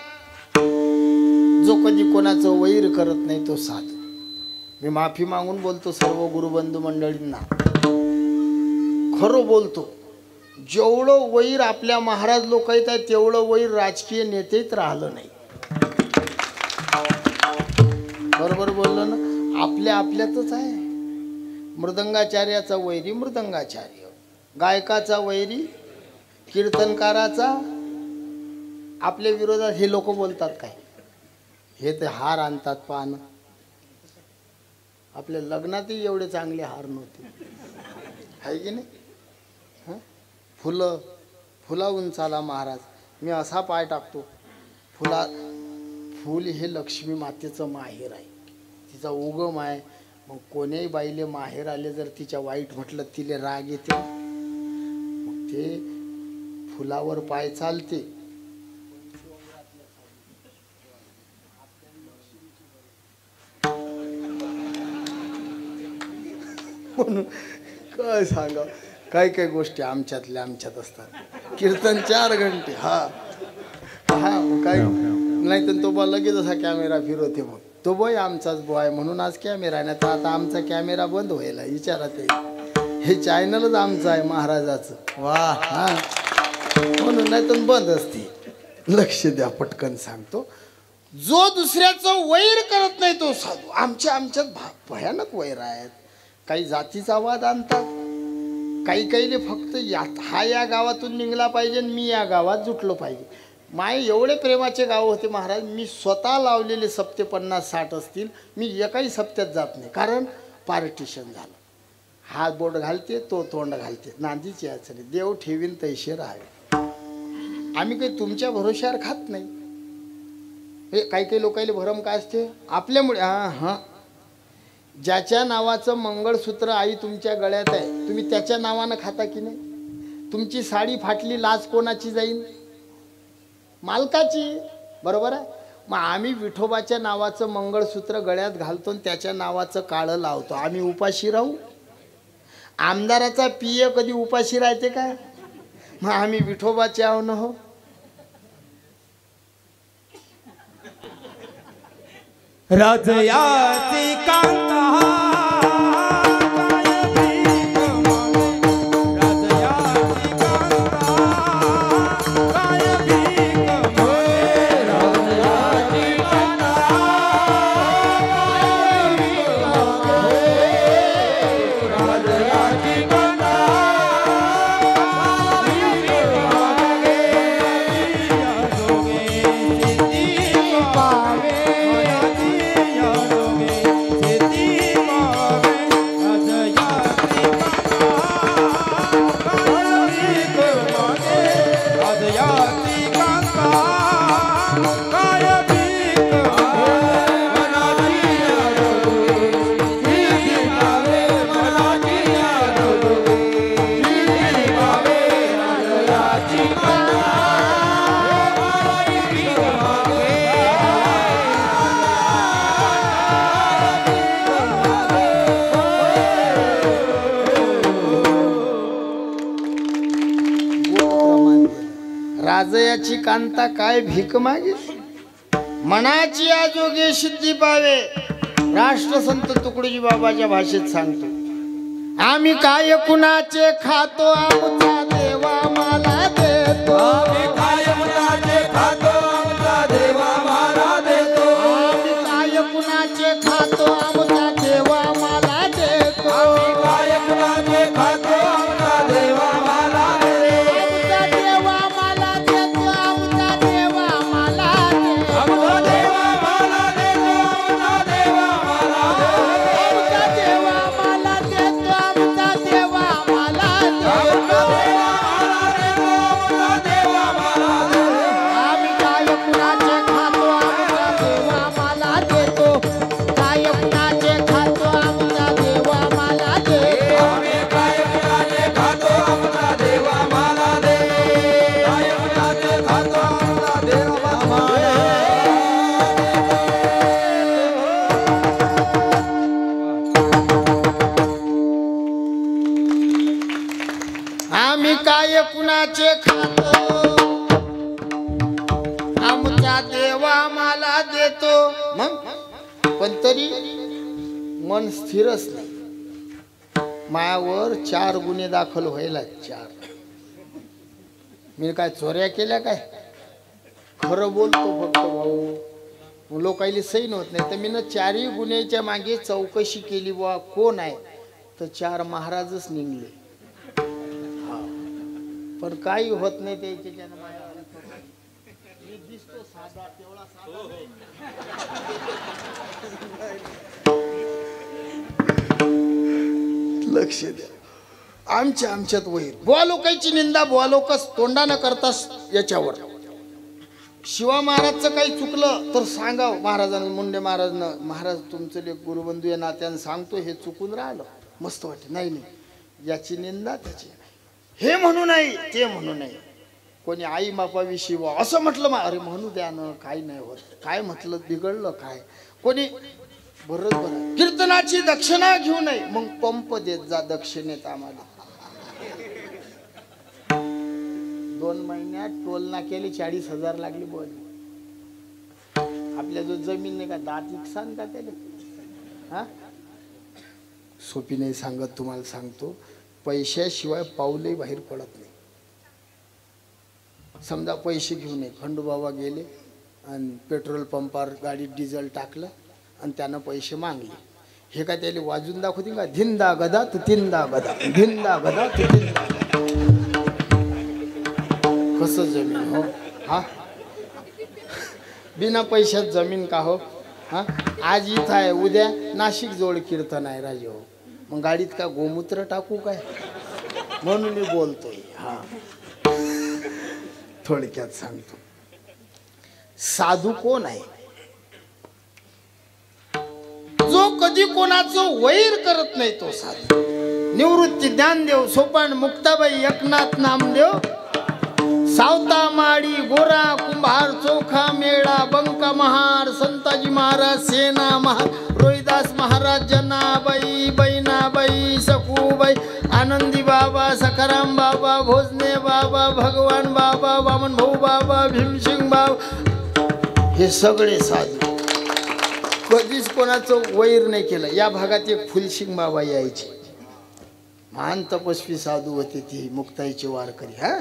जो कधी कोणाचं वैर करत नाही तो साधू. मी माफी मागून बोलतो सर्व गुरुबंधू मंडळींना, खरं बोलतो. जेवढं वैर आपल्या महाराज लोक आहेत तेवढं वैर राजकीय नेतेच राहिलं नाही. बरोबर बोललो ना? आपल्या आपल्यातच आहे. मृदंगाचार्याचा वैरी मृदंगाचार्य, गायकाचा वैरी कीर्तनकाराचा. आपल्या विरोधात हे लोक बोलतात काय? हे ते हार आणतात पान. आपल्या लग्नातही एवढे चांगले हार नव्हते, आहे की नाही? फुलं फुलावून चाला महाराज. मी असा पाय टाकतो. फूल हे लक्ष्मी मातेचं माहेर आहे, तिचा उगम आहे. मग कोण्याही बाईले माहेर आले जर तिच्या वाईट म्हटलं तिले राग येते. मग ते फुलावर पाय चालते. म्हणून काय सांगा, काही काही गोष्टी आमच्यातल्या आमच्यात असतात. कीर्तन 4 घंटे. हा हा काय नाही तर तो बा लगेच असा कॅमेरा फिरवते. मग तो बॉय आमचाच बॉय म्हणून आज कॅमेरा नाही तर आता आमचा कॅमेरा बंद व्हायला विचारात. हे चॅनलच आमचं आहे महाराजाचं. वा हा म्हणून नाही तर बंद असते. लक्ष द्या, पटकन सांगतो. जो दुसऱ्याचं वैर करत नाही तो साधू. आमच्यात भयानक वैर आहेत. काही जातीचा वाद आणतात, काही काहीले फक्त हा या गावातून निघला पाहिजे, मी या गावात जुटलो पाहिजे. माय एवढे प्रेमाचे गाव होते महाराज. मी स्वतः लावलेले सप्ते 50-60 असतील. मी एकाही सप्त्यात जात नाही, कारण पार्टिशन झालं. हात बोट घालते, तो तोंड घालते. नांदीची याच नाही. देव ठेवीन तैसे राहावे. आम्ही काही तुमच्या भरोश्यावर खात नाही. हे काही काही लोकांना भरम काय असते आपल्यामुळे. हां ज्याच्या नावाचं मंगळसूत्र आई तुमच्या गळ्यात आहे, तुम्ही त्याच्या नावानं खाता की नाही? तुमची साडी फाटली, लाज कोणाची जाईल? मालकाची. बरोबर आहे. मग आम्ही विठोबाच्या नावाचं मंगळसूत्र गळ्यात घालतो, त्याच्या नावाचं काळं लावतो. आम्ही उपाशी राहू? आमदाराचा पिय कधी उपाशी राहते काय? मग आम्ही विठोबाचे आहो न हो. राजयाची कांता राजयाची कांता काय भीक मागे, मनाची आजोगे सिद्धी पावे. राष्ट्रसंत तुकडोजी बाबाच्या भाषेत सांगतो, आम्ही काय कुणाचे खातो, आमचा देवा मला देतो. आम्ही काय कुणाचे खातो, आमचा देवा मला देतो. आम्ही काय कुणाचे खातो, आमचा देवा मला देतो. आम्ही काय कुणाचे खातो, आमचा देवा मला देतो. आमचा देवा मला देतो, आमचा देवा मला देतो. आमचा देवा मला देतो, आमचा देवा मला देतो. आमचा देवा मला देतो, आमचा देवा मला देतो. आमचा देवा मला देतो. आम्ही काय कुणाचे खातो, आमचा देवा मला देतो. काय कुणाचे कुणाचे खातो आमचा देवा मला देतो मग पण तरी मन स्थिरच नाही मायावर 4 गुन्हे दाखल व्हायला 4 मी काय चोऱ्या केल्या काय खरं बोलतो फक्त भाऊ लोकांनी सैन होत नाही तर मी 4ही गुन्ह्याच्या मागे चौकशी केली बुवा कोण आहे तर 4 महाराजच निघले पण काही होत नाही त्याच्यानं मी दिसतो साधा तेवढा लक्ष द्या आमच्यात वैर बुवा लोकांची निंदा बुवा लोकच तोंडानं करतास याच्यावर शिवा महाराजचं काही चुकलं तर सांगा महाराजांना मुंडे महाराजांना महाराज तुमचं लेख गुरुबंधू या नात्यानं सांगतो हे चुकून राहिलं मस्त वाटत नाही याची निंदा त्याची हे म्हणू नाही ते म्हणू नाही कोणी आई बापाविषयी असं म्हटलं अरे म्हणू द्या ना काही नाही होत काय म्हटलं बिघडलं काय कोणी बरोबर कीर्तनाची दक्षिणा घेऊ नये मग पंप देत जा दक्षिणेत आम्हाला 2 महिन्यात टोल ना केली 40,000 लागली बोल आपल्या जो जमीन नाही का दात इकसान का त्याला हा सोपी नाही सांगत तुम्हाला सांगतो पैशाशिवाय पाऊलही बाहेर पडत नाही समजा पैसे घेऊन ये खंडूबाबा गेले आणि पेट्रोल पंपावर गाडीत डिझेल टाकलं आणि त्यानं पैसे मागले हे काय त्याला वाजून दाखवतील का धिंदा गदा तू तिंदा गदा धिंदा गदा तू तिंदा कसं जमीन हो हा बिना पैशात जमीन का हो हा आज इथं आहे उद्या नाशिक जोड कीर्तन आहे राजे हो मग गाडीत का गोमूत्र टाकू काय म्हणून मी बोलतोय हा थोडक्यात सांगतो साधू कोण आहे जो कधी कोणाचं वैर करत नाही तो साधू निवृत्ती ज्ञानदेव सोपान मुक्ताबाई एकनाथ नामदेव सावता माडी गोरा कुंभार चोखा मेळा बंका महार संताजी महाराज सेना महाराज रोहिदास महाराज जनाबाई बैनाबाई सकूबाई आनंदी बाबा सखाराम बाबा भोजने बाबा भगवान बाबा वामन भाऊ बाबा भीमसिंग बाबा हे सगळे साधू कधीच कोणाचं वैर नाही केलं या भागात एक फुलसिंग बाबा यायचे महान तपस्वी साधू होते ती मुक्ताईचे वारकरी हा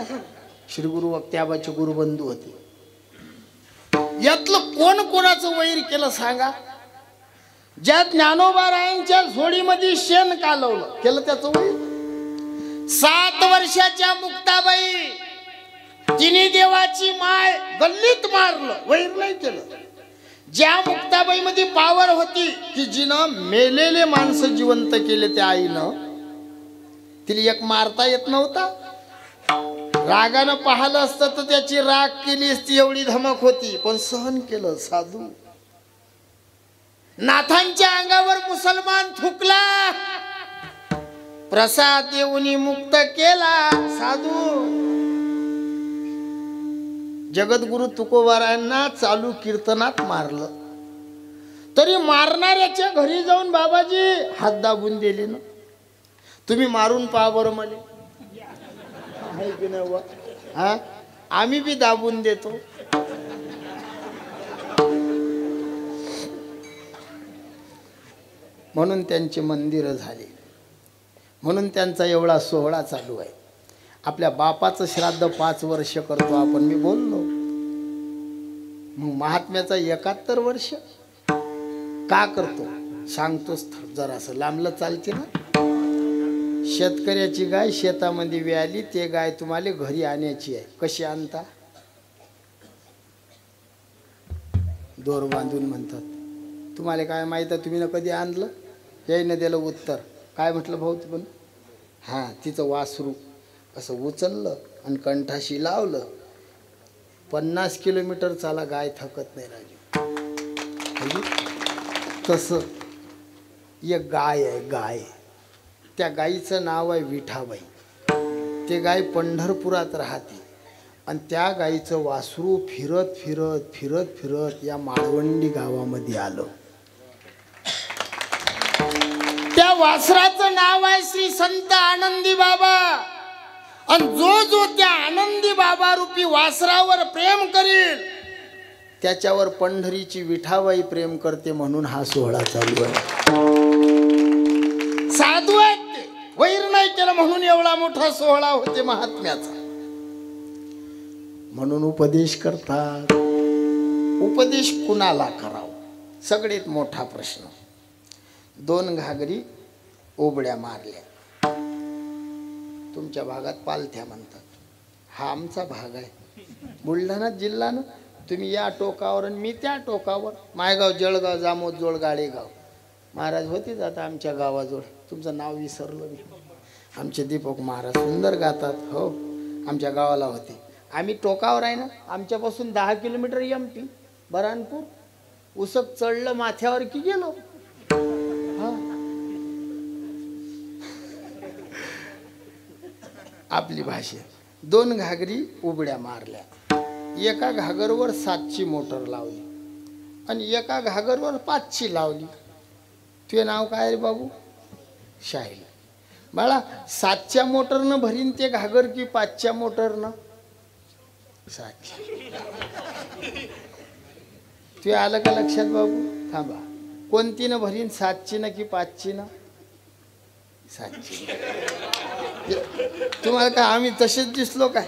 श्री गुरु वक्त्याबाचे गुरुबंधू होते यातलं कोण कोणाचं वैर केलं सांगा ज्या ज्ञानोबा रायांच्या झोडीमध्ये शेण कालवलं केलं त्याचं वैर 7 वर्षाच्या मुक्ताबाई तिने देवाची माय गल्लीत मारलं वैर नाही केलं ज्या मुक्ताबाई मध्ये पावर होती की जिनं मेलेले माणसं जिवंत केले त्या आईनं तिला एक मारता येत नव्हता रागानं पाहिलं असतं तर त्याची राग केली असती एवढी धमक होती पण सहन केलं साधू नाथांच्या अंगावर मुसलमान थुकला प्रसाद देऊनी मुक्त केला साधू जगद्गुरु तुकोबारायांना चालू कीर्तनात मारलं तरी मारणाऱ्याच्या घरी जाऊन बाबाजी हात दाबून दिले ना तुम्ही मारून पहा बरं मला आहे की नाही बा हा आम्ही बी दाबून देतो म्हणून त्यांचे मंदिर झाले म्हणून त्यांचा एवढा सोहळा चालू आहे आपल्या बापाचं श्राद्ध 5 वर्ष करतो आपण मी बोललो मग महात्म्याचा 71 वर्ष का करतो सांगतोच जरासं लांबलं चालते ना शेतकऱ्याची गाय शेतामध्ये व्याली ते गाय तुम्हाला घरी आणायची आहे कशी आणता दोर बांधून म्हणतात तुम्हाला काय माहित आहे तुम्ही ना कधी आणलं यायनं दिलं उत्तर काय म्हटलं भाऊ पण हां तिचं वासरू असं उचललं आणि कंठाशी लावलं 50 किलोमीटर चाला गाय थकत नाही राजू तसं एक गाय आहे गाय त्या गाईचं नाव आहे विठाबाई ते गाय पंढरपुरात राहते आणि त्या गाईचं वासरू फिरत फिरत फिरत फिरत या माळवंडी गावामध्ये आलं त्या वासराचं नाव आहे श्री संत आनंदी बाबा आणि जो जो त्या आनंदी बाबा रूपी वासरावर प्रेम करील त्याच्यावर पंढरीची विठाबाई प्रेम करते, म्हणून हा सोहळा चालू आहे. साधू आहेत ते, वैर नाही केलं म्हणून एवढा मोठा सोहळा होते महात्म्याचा. म्हणून उपदेश करतात. उपदेश कुणाला करावा सगळ्यात मोठा प्रश्न. 2 घागरी ओबड्या मारल्या. तुमच्या भागात पालथ्या म्हणतात, हा आमचा भाग आहे. बुलढाणा जिल्हा ना, तुम्ही या टोकावर आणि मी त्या टोकावर. मायगाव, जळगाव, जामोदजोळ, गाडेगाव. महाराज होतेच आता आमच्या गावाजवळ. तुमचं नाव विसरलो मी. आमचे दीपक महाराज सुंदर गातात. हो, आमच्या गावाला होते. आम्ही टोकावर आहे ना, आमच्यापासून 10 किलोमीटर MP बरानपूर. उसक चढलं माथ्यावर की गेलो. हा, आपली भाषा. 2 घागरी उबड्या मारल्या. एका घागरवर 7ची मोटर लावली आणि एका घागरवर 5ची लावली. तुझे नाव काय रे बाबू? शाहील. बाळा, 7च्या मोटरनं भरीन ते घागर की 5च्या मोटरनं? 7च्या. तू आलं का लक्षात बाबू? थांबा, कोणतीनं भरीन, 7ची ना की 5ची ना? 7ची. तुम्हाला काय आम्ही तसेच दिसलो काय?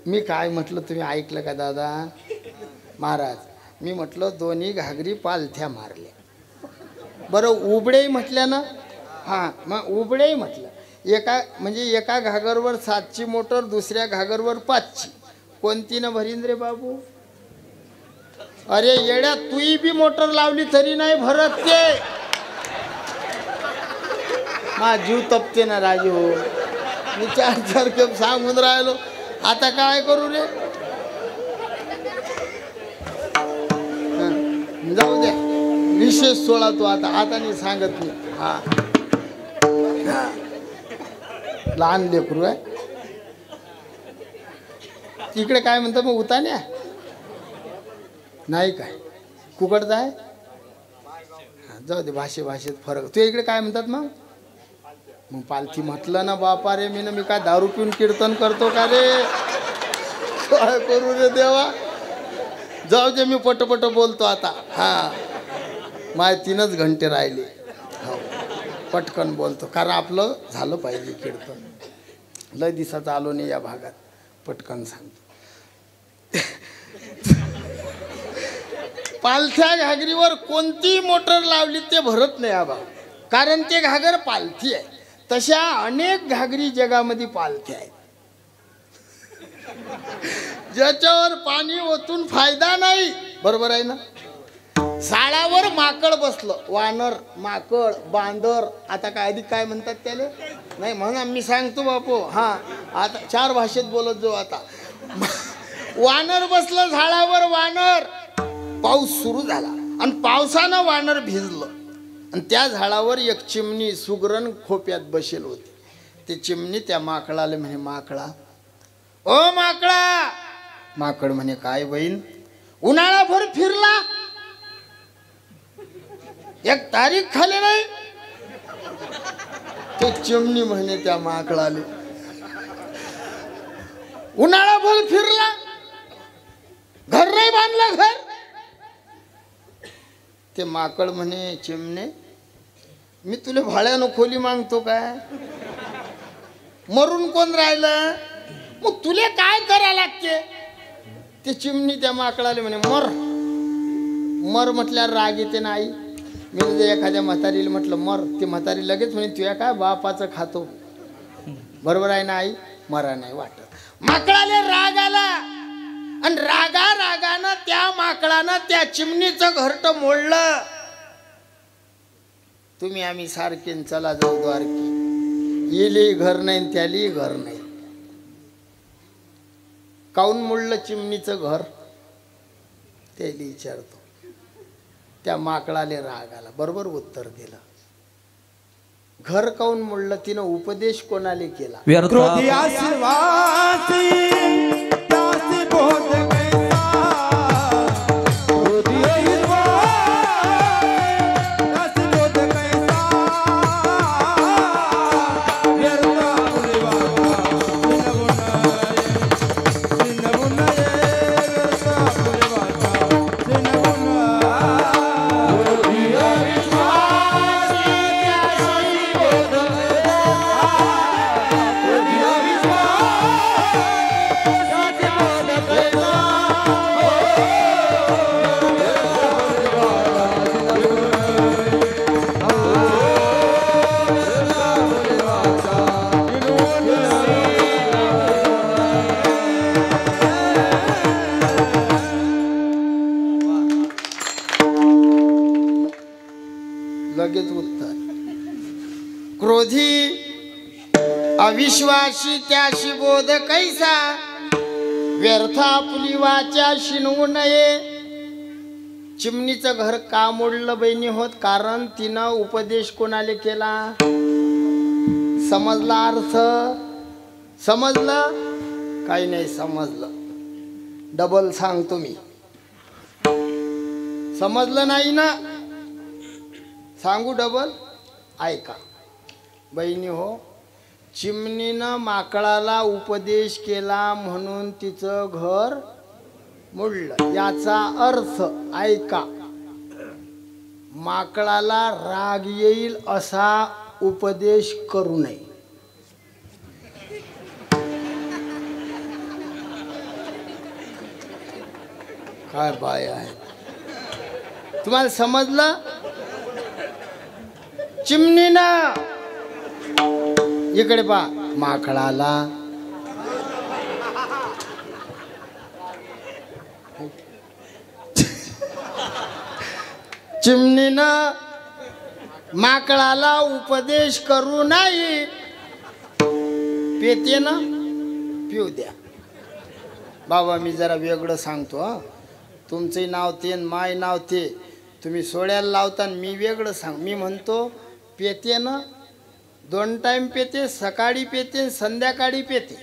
मी काय म्हटलं तुम्ही ऐकलं का दादा? महाराज, मी म्हटलं 2 घागरी पालथ्या मारल्या. बरं, उबडेही म्हटल्या ना? हां, मग उबडेही म्हटलं. एका घागरवर 7ची मोटर, दुसऱ्या घागरवर 5ची. कोणतीनं भरीन रे बाबू? अरे येड्या, तुही बी मोटर लावली तरी नाही भरत ते. मा जीव तपते ना राजू. मी 4 खेप सांगून राहिलो, आता काय करू रे? जाऊ द्या, विशेष सोळा तो आता नाही सांगत मी. हा, लहान लेकरू आहे. तिकडे काय म्हणतात मग? उतान्या नाही काय? कुकडचा आहे? जाऊ दे, भाषेत फरक. तू इकडे काय म्हणतात मग? पालथी म्हटलं ना बापा रे. मी काय दारू पिऊन कीर्तन करतो का रे? काय करू रे देवा? जाऊ दे, मी पटपट बोलतो आता. हा, माझे 3च घंटे राहिले. हो, पटकन बोलतो, कारण आपलं झालं पाहिजे कीर्तन. लय दिवसाचं आलो नाही या भागात, पटकन सांगतो. पालथ्या घागरीवर कोणती मोटर लावली ते भरत नाही आबा, कारण ते घागर पालथी आहे. तशा अनेक घागरी जगामध्ये पालथ्या आहेत, ज्याच्यावर पाणी ओतून फायदा नाही. बरोबर आहे ना? झाडावर माकड बसलं, वानर, माकड, बांदर, आता काय अधिक काय म्हणतात त्याला? नाही म्हणून मी सांगतो बापू. हा, आता 4 भाषेत बोलत जाऊ आता. वानर बसलं झाडावर, वानर. पाऊस सुरू झाला आणि पावसानं वानर भिजलं आणि त्या झाडावर एक चिमणी सुगरण खोप्यात बसेल होती. ते चिमणी त्या माकडाला म्हणे, माकडा, ओ माकडा. माकड म्हणे, काय बहीण? उन्हाळाभर फिरला, एक तारीख खाली नाही. ते चिमणी म्हणे त्या माकडाले, उन्हाळाभर फिरला, घर नाही बांधलं घर. ते माकड म्हणे, चिमणे, मी तुला भाड्यानं खोली मागतो काय? मरून कोण राहिलं? मग तुले काय करा लागते? ते चिमणी त्या माकडाला म्हणे, मर. मर म्हटल्यावर राग येते ना आई. मी एखाद्या म्हातारीला म्हटलं मर, ती म्हातारी लगेच म्हणे, तुया काय बापाचं खातो. बरोबर आहे ना आई? मरा नाही वाटत. माकडाला राग आला आणि रागानं त्या माकडानं त्या चिमणीचं घरट मोडलं. तुम्ही आम्ही सारखे चला जाऊ द्वारकी. येली घर नाही, त्याली घर नाही. काऊन मोडलं चिमणीचं घर? त्याला विचारतो. त्या माकडाले राग आला, बरोबर उत्तर दिलं. घर काऊन मोडलं? तिनं उपदेश कोणाले केला? लगेच उत्तर. क्रोधी अविश्वासी त्याशी बोध कैसा, व्यर्थ आपली वाचा शिनवू नये. चिमणीचं घर का मोडलं बहिणी होत, कारण तिनं उपदेश कोणाले केला. समजला अर्थ? समजलं? काही नाही समजलं. डबल सांगतो मी. समजलं नाही ना, सांगू डबल. ऐका बहिणी हो, चिमणीनं माकडाला उपदेश केला म्हणून तिचं घर मोडलं. याचा अर्थ ऐका, माकडाला राग येईल असा उपदेश करू नये. काय बाय आहे, तुम्हाला समजलं? चिमणीनं इकडे पा, माकडाला चिमणीनं माकडाला उपदेश करू नाही. पेते ना पिऊ द्या. बाबा मी जरा वेगळं सांगतो हा. तुमचंही नाव ते माय नाव ते, तुम्ही सोड्याला लावता मी वेगळं सांग. मी म्हणतो पेते ना, 2 टाइम पेते, सकाळी पेते संध्याकाळी पेते.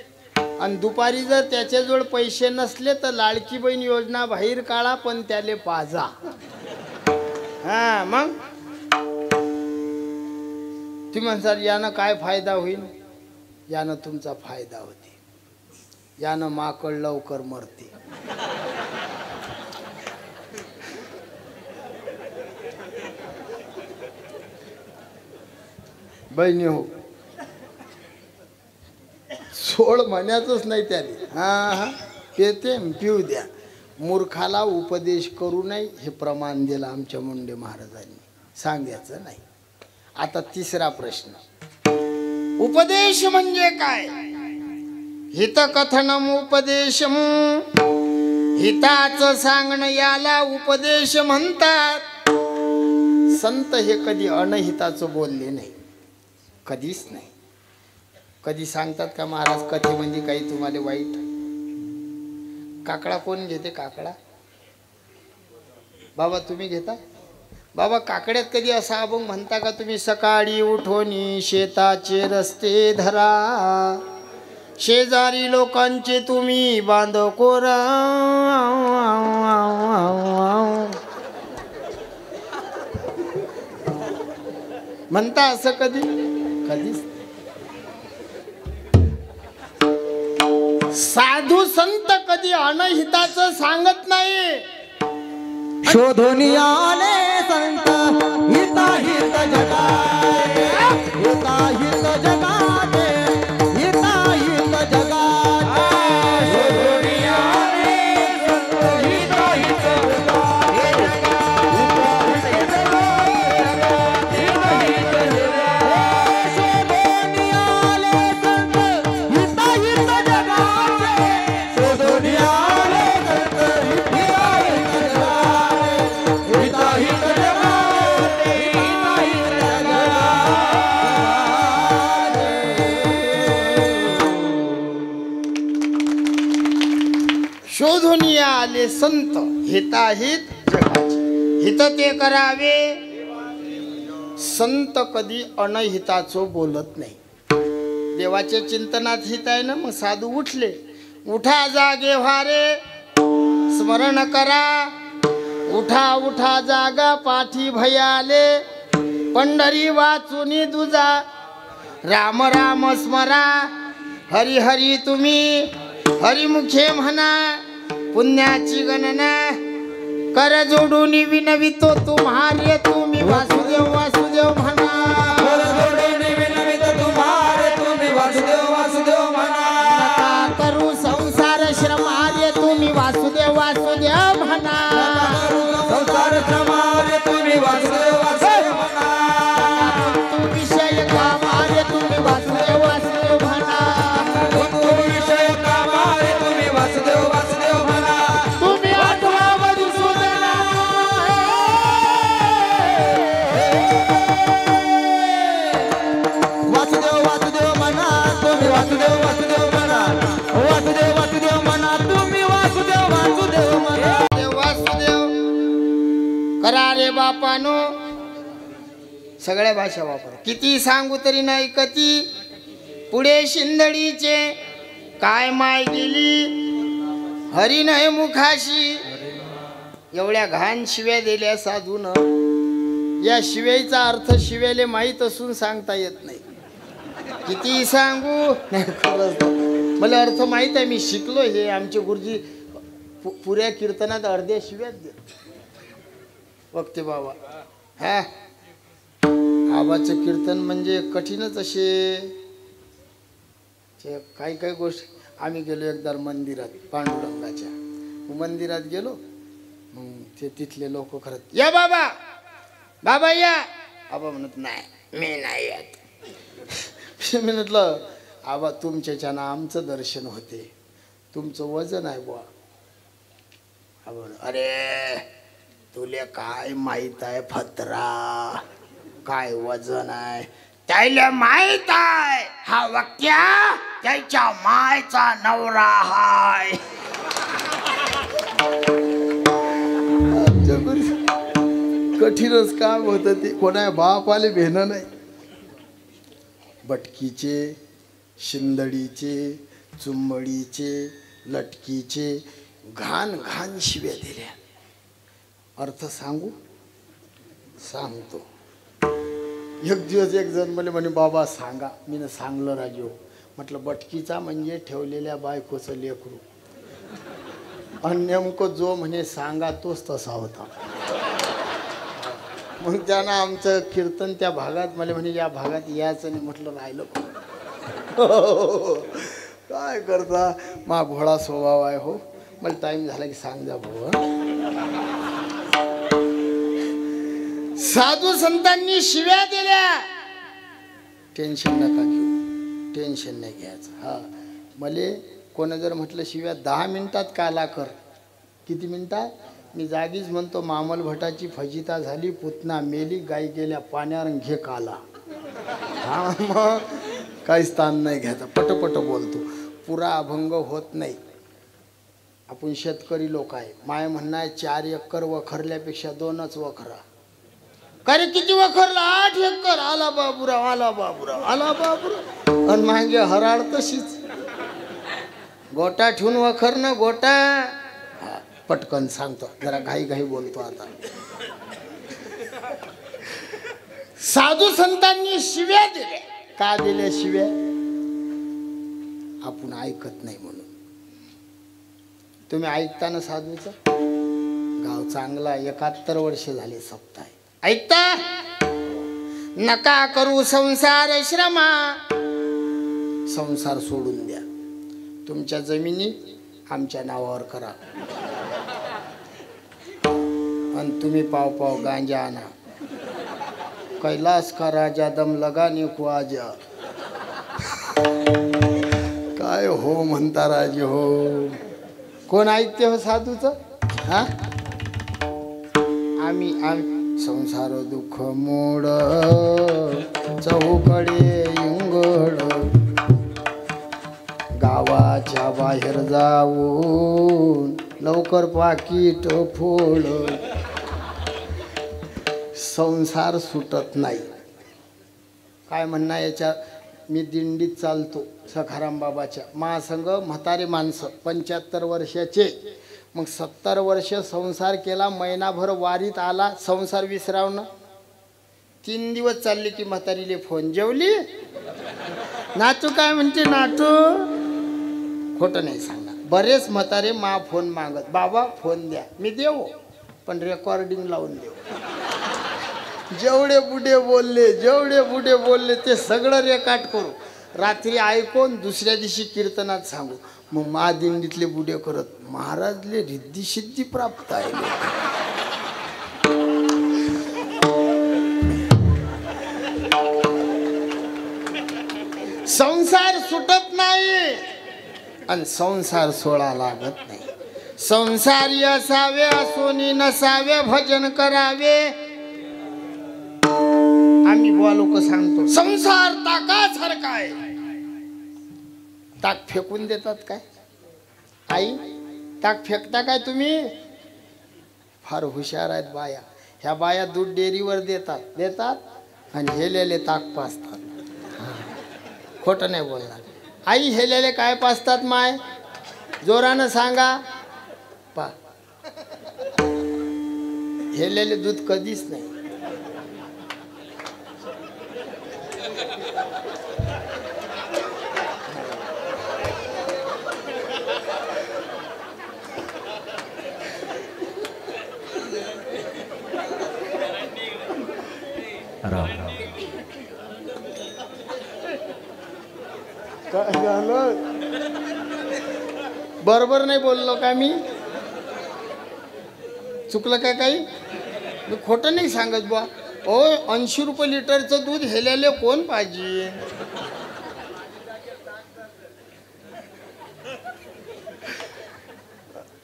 आणि दुपारी जर त्याच्याजवळ पैसे नसले तर लाडकी बहीण योजना बाहेर काढा, पण त्याले पाजा. हा मग तुम्ही म्हणसाल यानं काय फायदा होईल. यानं तुमचा फायदा होते. यानं माकड लवकर मरते. बहिणी हो, सोड म्हणायचंच नाही त्याने. हा पेते पिऊ द्या. मूर्खाला उपदेश करू नये हे प्रमाण दिलं आमच्या मुंडे महाराजांनी. सांगायचं नाही. आता तिसरा प्रश्न, उपदेश म्हणजे काय. हितकथनम उपदेशम, हिताचं सांगणं याला उपदेश म्हणतात. संत हे कधी अनहिताचं बोलले नाही, कधीच नाही. कधी सांगतात का महाराज कथेमध्ये काही तुम्हाला वाईट. काकडा कोण घेते. काकडा बाबा तुम्ही घेता. बाबा काकड्यात कधी असा अभंग म्हणता का तुम्ही. सकाळी उठोनी शेताचे रस्ते धरा, शेजारी लोकांचे तुम्ही बांध कोरा. म्हणता असं कधी. कधीच. साधू संत कधी अनहिताचं सांगत नाही. शोधून आले संत हिताहित जगाते, हिताहित जगाते, हिताहित जगाते. शोधून आले संत हिताहित जगाते, हिताहित जगाते, हिताहित जगाते. शोधून आले संत हिताहित जगाते, शोधून आले संत हिताहित जगाते, हिताहित जगाते, हिताहित जगाते. शोधून आले संत हिताहित जगाचे, हित ते करावे. संत कधी अनहिताचं बोलत नाही. देवाच्या चिंतनात हित आहे ना. मग साधू उठले, उठा जागे व्हारे, स्मरण करा. उठा उठा जागा पाठी भयाले, पंढरी वाचुनी दुजा. राम राम स्मरा, हरी हरी तुम्ही हरिमुखे म्हणा. पुण्याची गणना कर जोडून विनवितो तुम्हारे, तुम्ही वासुदेव वासुदेव म्हणा. कर जोडून विनवितो तुम्हारे, तुम्ही वासुदेव वासुदेव म्हणा. नका करू संसार श्रमारे, तुम्ही वासुदेव वासुदेव म्हणा. संसार श्रमारे, तुम्ही वासुदेव वासुदेव म्हणा. तू विषय कामारे, तुम्ही वासुदेव वासुदेव म्हणा. विषय कामारे, तुम्ही वासुदेव वासुदेव म्हणा. देव वासुदेव करा रे बापानो. सगळ्या भाषा वापर. किती सांगू तरी नाही कती. पुढे शिंदडीचे काय माय गेली हरी नाही मुखाशी. एवढ्या घाण शिव्या दिल्या साधून. या शिव्याचा अर्थ शिव्याले माहीत असून सांगता येत नाही. किती सांगू नाही खरंच मला अर्थ माहित आहे. मी शिकलो हे. आमचे गुरुजी पुऱ्या कीर्तनात अर्ध्या शिव्यात देत वक्ते बाबा. हा आबाचं कीर्तन म्हणजे कठीणच असे. काही काही गोष्टी. आम्ही गेलो एकदा मंदिरात पांडुरंगाच्या मंदिरात गेलो. मग ते तिथले लोक खरंच या बाबा बाबा या. आबा म्हणत नाही मी नाही येत. मी म्हटलं आबा तुमच्याच्यानं आमचं दर्शन होते. तुमचं वजन आहे बुवा. आबा अरे तुले काय माहित आहे फत्रा काय वजन आहे. त्याला माहित आहे हा वक्त्या त्याच्या मायचा नवरा हाय. कठीणच काम होतं ते. कोणा बापाले भेणं नाही. बटकीचे शिंदडीचे चुंबडीचे लटकीचे घाण घाण शिव्या दिल्या. अर्थ सांगू सांगतो. एक दिवस एक जण म्हणे बाबा सांगा. मी न सांगलं राजू. म्हटलं बटकीचा म्हणजे ठेवलेल्या बायकोचं लेकरू. आणि नेमकं जो म्हणे सांगा तोच तसा होता. मग त्यानं आमचं कीर्तन त्या भागात मला म्हणे या भागात यायचं नाही. म्हटलं राहिलं काय करता. मा भोळा स्वभाव आहे हो. मला टाईम झाला की सांग जा भाऊ. साधू संतांनी शिव्या दिल्या. टेन्शन नका घेऊ. टेन्शन नाही घ्यायचं. हा मले कोणा जर म्हटलं शिव्या 10 मिनिटात काला कर. किती मिनिटात. मी जागीच म्हणतो मामल भटाची फजिता झाली पुतना मेली गाई गेल्या पाण्यावर घे काला. हा मग काही स्थान नाही घ्यायचं. पटपट बोलतो. पुरा अभंग होत नाही. आपण शेतकरी लोक आहे. माय म्हणणं आहे 4 एकर वखरल्यापेक्षा 2च वखरा. अरे किती वखरला 8 एकर. आला बाबूराव आला बाबूराव आला बाबूराव. आणि मागे हराळ तशीच. गोटा ठेवून वखर ना गोटा. पटकन सांगतो जरा घाई घाई बोलतो आता. साधू संतांनी शिव्या दिल्या. का दिल्या शिव्या. आपण ऐकत नाही म्हणून. तुम्ही ऐकता ना साधूचं. गाव चांगला 71 वर्ष झाले सप्ताह ऐकता. नका करू संसार श्रमा. संसार सोडून द्या. तुमच्या जमिनी आमच्या नावावर करा. आणि तुम्ही पाव पाव गांजा आणा. कैलास का राजा दम लगाने को आजा. काय हो म्हणता राजे हो. कोण ऐकते हो साधूचं. हा आम्ही संसार दुःख मोड चौकडे इंगड. गावाच्या बाहेर जाऊन लवकर पाकीट फोड. संसार सुटत नाही. काय म्हणणं याच्या. मी दिंडीत चालतो सखाराम बाबाच्या. महासंघ म्हातारे माणसं 75 वर्षाचे. मग 70 वर्ष संसार केला. महिनाभर वारीत आला. संसार विसरावणं. 3 दिवस चालले की म्हातारीले फोन. जेवली नातू काय म्हणते नातू. खोटं नाही सांगणार. बरेच म्हातारे मा फोन मागत. बाबा फोन द्या. मी देऊ पण रेकॉर्डिंग लावून देऊ. जेवढे बुढे बोलले ते सगळं रेकॉर्ड करू. रात्री ऐकून दुसऱ्या दिवशी कीर्तनात सांगू. मग महादिंडीतले बुढे करत महाराजले रिद्धी सिद्धी प्राप्त आहे. संसार सुटत नाही आणि संसार सोळा लागत नाही. संसारी असावे असोनी नसावे भजन करावे. आम्ही बुवा लोक सांगतो संसार ताकासारखा आहे. ताक फेकून देतात काय. आई ताक फेकता काय तुम्ही? फार हुशार आहेत बाया. ह्या बाया दूध डेअरीवर देतात आणि हेलेले ताक पाजतात. खोटं नाही बोलणार. आई हेलेले काय पाजतात माय? जोरानं सांगा. पा हेलेले दूध कधीच नाही. काय झालं? बरोबर नाही बोललो का मी? चुकलं काय काही? मी खोटं नाही सांगत बुवा. ओ 80 रुपये लिटरचं दूध हेलेले कोण पाहिजे?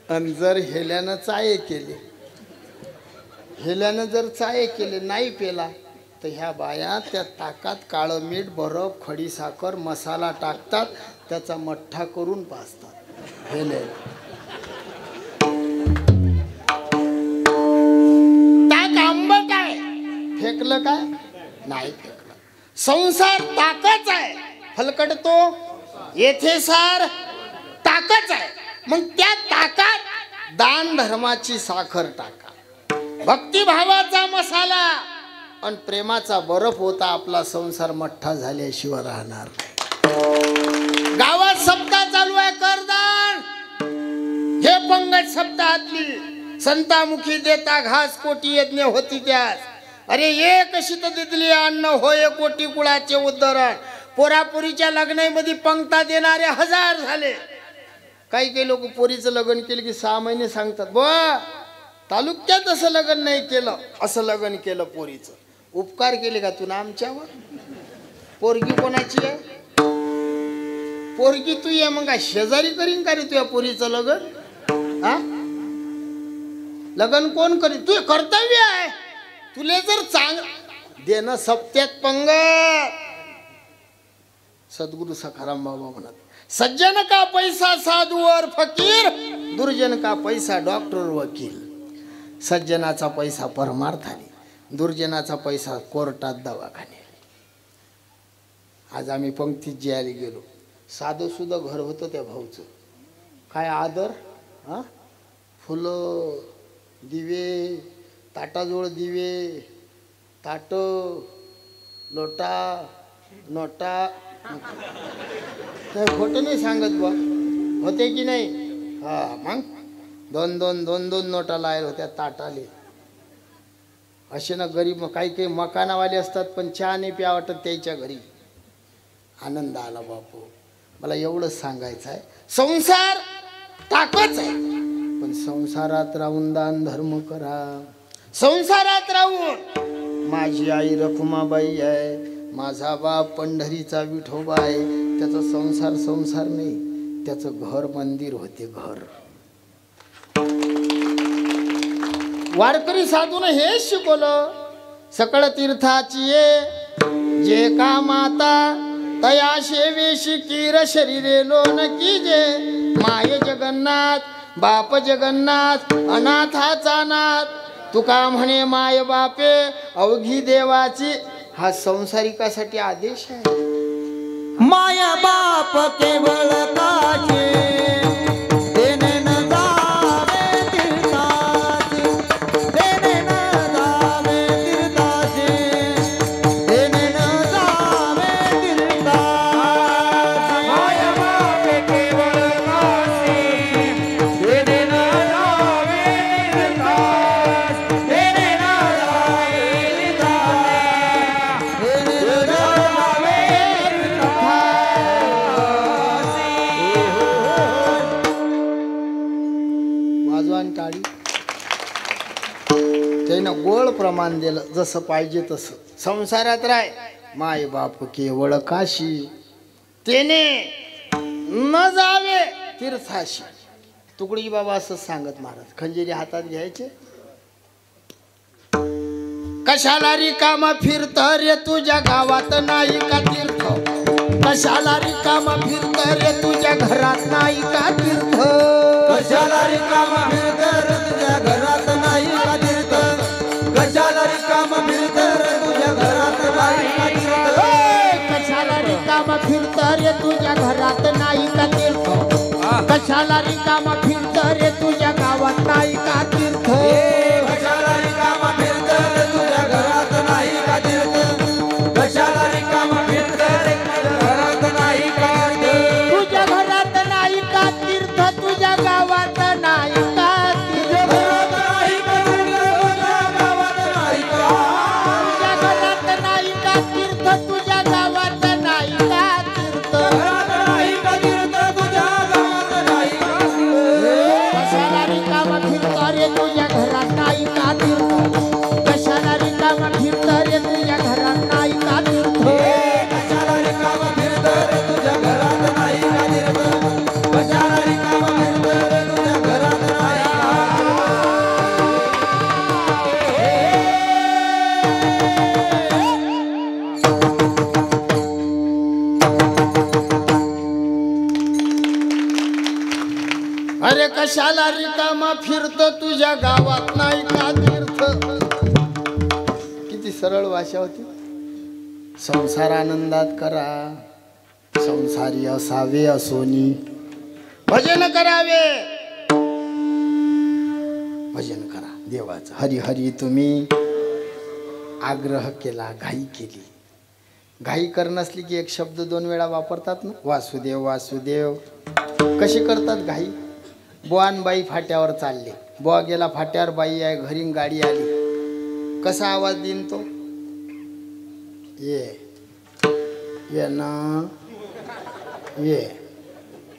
आणि जर हेल्यानं चाये केले, हेल्यानं जर चाये केले नाही पेला तर ह्या बाया त्या ताकात काळं मीठ, बर्फ, खडी साखर, मसाला टाकतात, त्याचा मठ्ठा करून पाजतात. हेले ताक आंबट आहे, फेकलं काय? नाही फेकलं. संसार ताकच आहे, हलकटतो येथे सार ताकच आहे. मग त्या ताकात दान धर्माची साखर टाका, भक्तिभावाचा मसाला आणि प्रेमाचा बर्फ होता. आपला संसार मठ्ठा झाल्याशिवाय राहणार नाही. गावात सप्ताह चालू आहे, करदान हे पंगत सप्ताहातली. संतामुखी देता घास कोटी यज्ञ होती त्यास. अरे एक शीत दिदली अन्न होय कोटी कुळाचे उद्धरण. पोरापुरीच्या लग्नामध्ये पंक्ता देणारे हजार झाले. काही काही लोक पोरीचं लग्न केलं की 6 महिने सांगतात, बा तालुक्यात असं लग्न नाही केलं, असं लग्न केलं पोरीचं. उपकार केले का तू आमच्यावर? पोरगी कोणाची आहे? पोरगी तू ये मग शेजारी करीन का रे तुझ्या पोरीचं लग्न? हा, लग्न कोण करीन? तू कर्तव्य आहे. तुले जर चांग देणं सप्त्यात पंगत. सद्गुरु सखाराम बाबा म्हणत, सज्जन का पैसा साधू और फकीर, दुर्जन का पैसा डॉक्टर वकील. सज्जनाचा पैसा परमार्थाने, दुर्जनाचा पैसा कोर्टात दवाखाने. आज आम्ही पंक्तीत ज्याला गेलो, साधं सुद्धा घर होतं त्या भाऊचं. काय आदर, हा, फुलं, दिवे, ताटाजवळ दिवे, ताट, लोटा, नोटा. काय खोटं नाही सांगत बा, होते की नाही? हा, मग दोन नोटा लायल होत्या ताटाले. असे ना गरीब काही काही मकानावाले असतात, पण चहा नाही प्या वाटत त्याच्या घरी. आनंद आला बापू. मला एवढंच सांगायचं आहे, संसार ताकच आहे, पण संसारात राहून दान धर्म करा. संसारात राहून माझी आई रखुमाबाई आहे, माझा बाप पंढरीचा विठोबा आहे. त्याचा संसार नाही, त्याचं घर मंदिर होते. घर वारकरी साधून हे शिकवलं, सकळ तीर्थाची ये जे का माता तया शेवेशी कीर शरीरे लोन कीजे. माय जगन्नाथ बाप जगन्नाथ अनाथाचा नाथ. तुका म्हणे माय बापे अवघी देवाची. हा संसारिकासाठी आदेश आहे. माया बाप केवळ काचे देणे न जावे तीर्थाचे. देणे न जावे तीर्थाचे. देणे न जावे तीर्थाचे. माया बाप केवळ काचे देणे न जावे तीर्थाचे. देणे न जावे तीर्थाचे. देणे न जावे वाजवान टाळी. त्यानं गोळ प्रमाण दिलं, जसं पाहिजे तसं. संसारात राय माय बाप केवळ काशी, तेने न जावे तीर्थाशी. तुकडी बाबा असं सांगत महाराज. खंजिरी हातात घ्यायचे. कशाला रिकामा फिरत रे तुझ्या गावात नाही का तीर्थ. कशाला रिकामा फिरत रे तुझ्या घरात नाही का तीर्थ. कशाला रिकामा फिरतर तुझ्या घरात नाही का तीर्थ कशाला रिकामा फिरतर तुझ्या घरात नाही का तीर्थ कशाला रिकामा फिरतं रे तुझ्या घरात नाही का तीर्थ कशाला रिकामा फिरतं रे तुझ्या गावात नाही का तीर्थ कशाला रिकामा फिरतर तुझ्या घरात नाही का तीर्थ कशाला रिकामा फिरतर तुझ्या घरात नाही का तीर्थ तुझ्या घरात नाही का तीर्थ तुझ्या गावात नाही का तीर्थ घरात नाही का तीर्थ तुझ्या गावात नाही का तुझ्या घरात नाही का तीर्थ तुझ्या गावात नाही का तीर्थ घरात नाही का तीर्थ तुझ्या गावात नाही का तीर्थ कशाला रिकामा फिरतं रे तुझ्या घरात नाही का तीर्थ कशाला रिकामा फिरतं रे तुझ्या घरात नाही का तीर्थ कशाला रिकामा फिरतर तुझ्या घरात नाही का तीर्थ कशाला रिकामा फिरतर तुझ्या घरात नाही अरे कशाला रिकामा फिरतो तुझ्या गावात नाही का तीर्थ किती सरळ भाषा होती संसार आनंदात करा संसारी असावे असोनी भजन करावे भजन करा देवाचं हरी हरी तुम्ही आग्रह केला घाई केली घाई कर नसली की एक शब्द 2 वेळा वापरतात ना वासुदेव वासुदेव कशी करतात घाई बुवान बाई फाट्यावर चालले बुवा गेला फाट्यावर बाई आहे घरी गाडी आली कसा आवाज देईन तो ये ना ये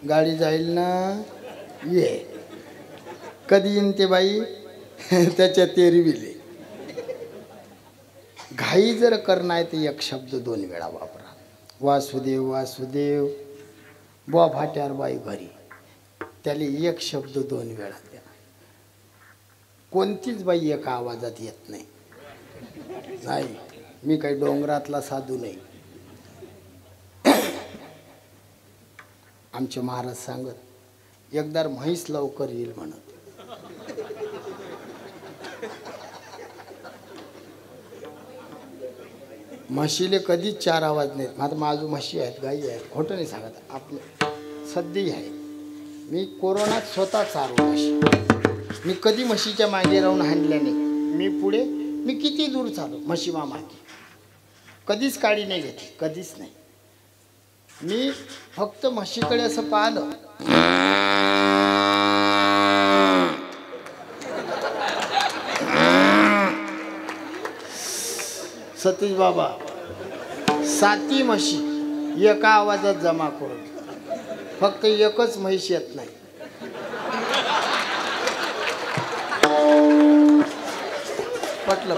गाडी जाईल ना ये कधी येईन ते बाई त्याच्या तेरविले घाई जर करणार आहे तर एक शब्द 2 वेळा वापरा वासुदेव वासुदेव बुवा फाट्यावर बाई घरी त्याला एक शब्द 2 वेळा द्या कोणतीच बाई एका आवाजात येत नाही नाही मी काही डोंगरातला साधू नाही आमचे महाराज सांगत एकदा म्हैस लवकर येईल म्हणत म्हशीले कधीच 4 आवाज नाहीत माझं माझू म्हशी आहेत गाई आहेत खोटं नाही सांगत आपलं सध्याही आहे मी कोरोनात स्वतः चालू म्हशी मी कधी म्हशीच्या मागे राहून हाणल्या नाही मी पुढे मी किती दूर चालू म्हशी मागे कधीच काळी नाही घेतली कधीच नाही मी फक्त म्हशीकडे असं पाहिलं सतीश बाबा 7 म्हशी एका आवाजात जमा करून फक्त एकच म्हैस येत नाही पटलं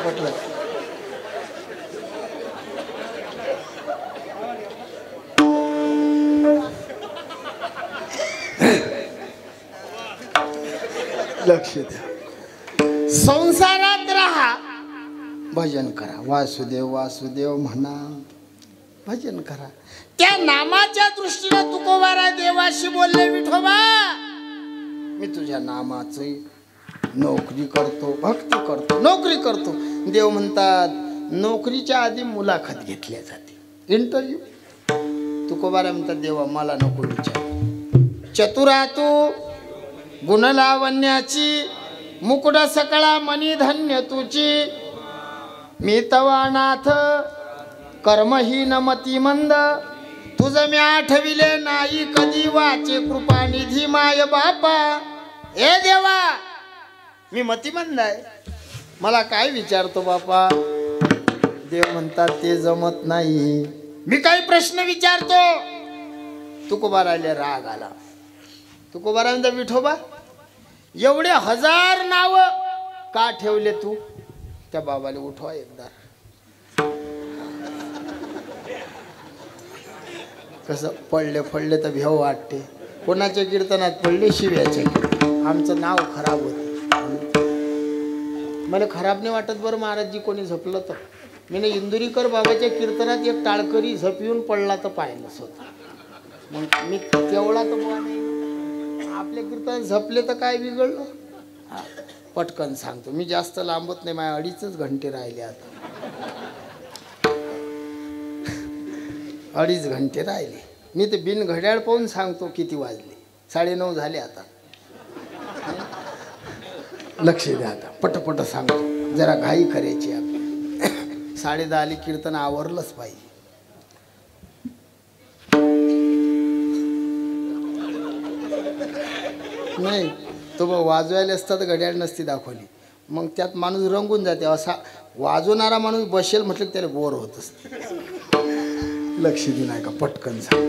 लक्ष द्या संसारात राहा भजन करा वासुदेव वासुदेव म्हणा भजन करा त्या नामाच्या दृष्टीने तुकोबारा देवाशी बोलले विठोबा मी तुझ्या नामाची नोकरी करतो भक्ती करतो नोकरी करतो देव म्हणतात नोकरीच्या आधी मुलाखत घेतल्या जाते इंटरव्ह्यू तुकोबारा म्हणतात देवा मला नको विचार चतुरा तू गुणलावण्याची मुकुट सकळा मनी धन्य तुची मी तवा नाथ कर्महीन मती मंद तुझं मी आठविले नाही कधी वाचे कृपा निधी माय बापा ए देवा मी मतिमंद आहे मला काय विचारतो बापा देव म्हणतात ते जमत नाही मी काही प्रश्न विचारतो तुकोबाराला राग आला तुकोबारा म्हणता विठोबा एवढे 1000 नाव का ठेवले तू त्या बाबाला उठवा एकदा कसं पडले तर भेव वाटते कोणाच्या कीर्तनात पडले शिव्याचे आमचं नाव खराब होतं मला खराब नाही वाटत बरं महाराजजी कोणी झपलं तर मी इंदुरीकर बाबाच्या कीर्तनात एक टाळकरी झप येऊन पडला तर पाहिलं स्वतः मग मी तेवढा तर बुवा नाही आपले कीर्तन झपले तर काय बिघडलं? हा, पटकन सांगतो मी, जास्त लांबत नाही, माझ्या 2.5 घंटे राहिले आता. 2.5 घंटे राहिले. मी तर बिन घड्याळ पाहून सांगतो किती वाजले. 9:30 झाले आता. लक्ष द्या आता, पटपट सांगतो, जरा घाई करायची आपली. 10:30 आली, कीर्तन आवरलंच पाहिजे. नाही तो मग वाजवायला असता तर घड्याळ नसती दाखवली, मग त्यात माणूस रंगून जाते. असा वाजवणारा माणूस बसेल म्हटलं की त्याला बोर होत असते. लक्ष दे नाही का, पटकन सांगतो.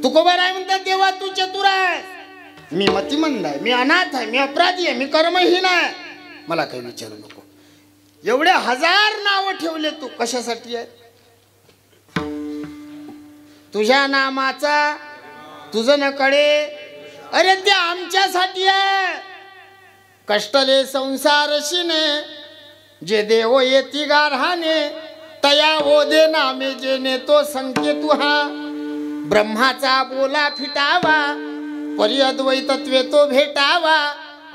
तुकोबाराय म्हणतात, देवा तू चतुर आहे, मी मतिमंद आहे, मी अनाथ आहे, मी अपराधी आहे, मी कर्महीन आहे, मला काही विचारू नको. एवढे 1000 नावं ठेवले तू कशासाठी आहे? तुझ्या नामाचा तुझं न कळे, अरे ते आमच्यासाठी आहे. कष्टले संसारशीने जे देव येती गारहाने, तया वो दे नामे जेने तो संकेतु हा. ब्रह्माचा बोला फिटावा, परि अद्वैतत्वे तो भेटावा.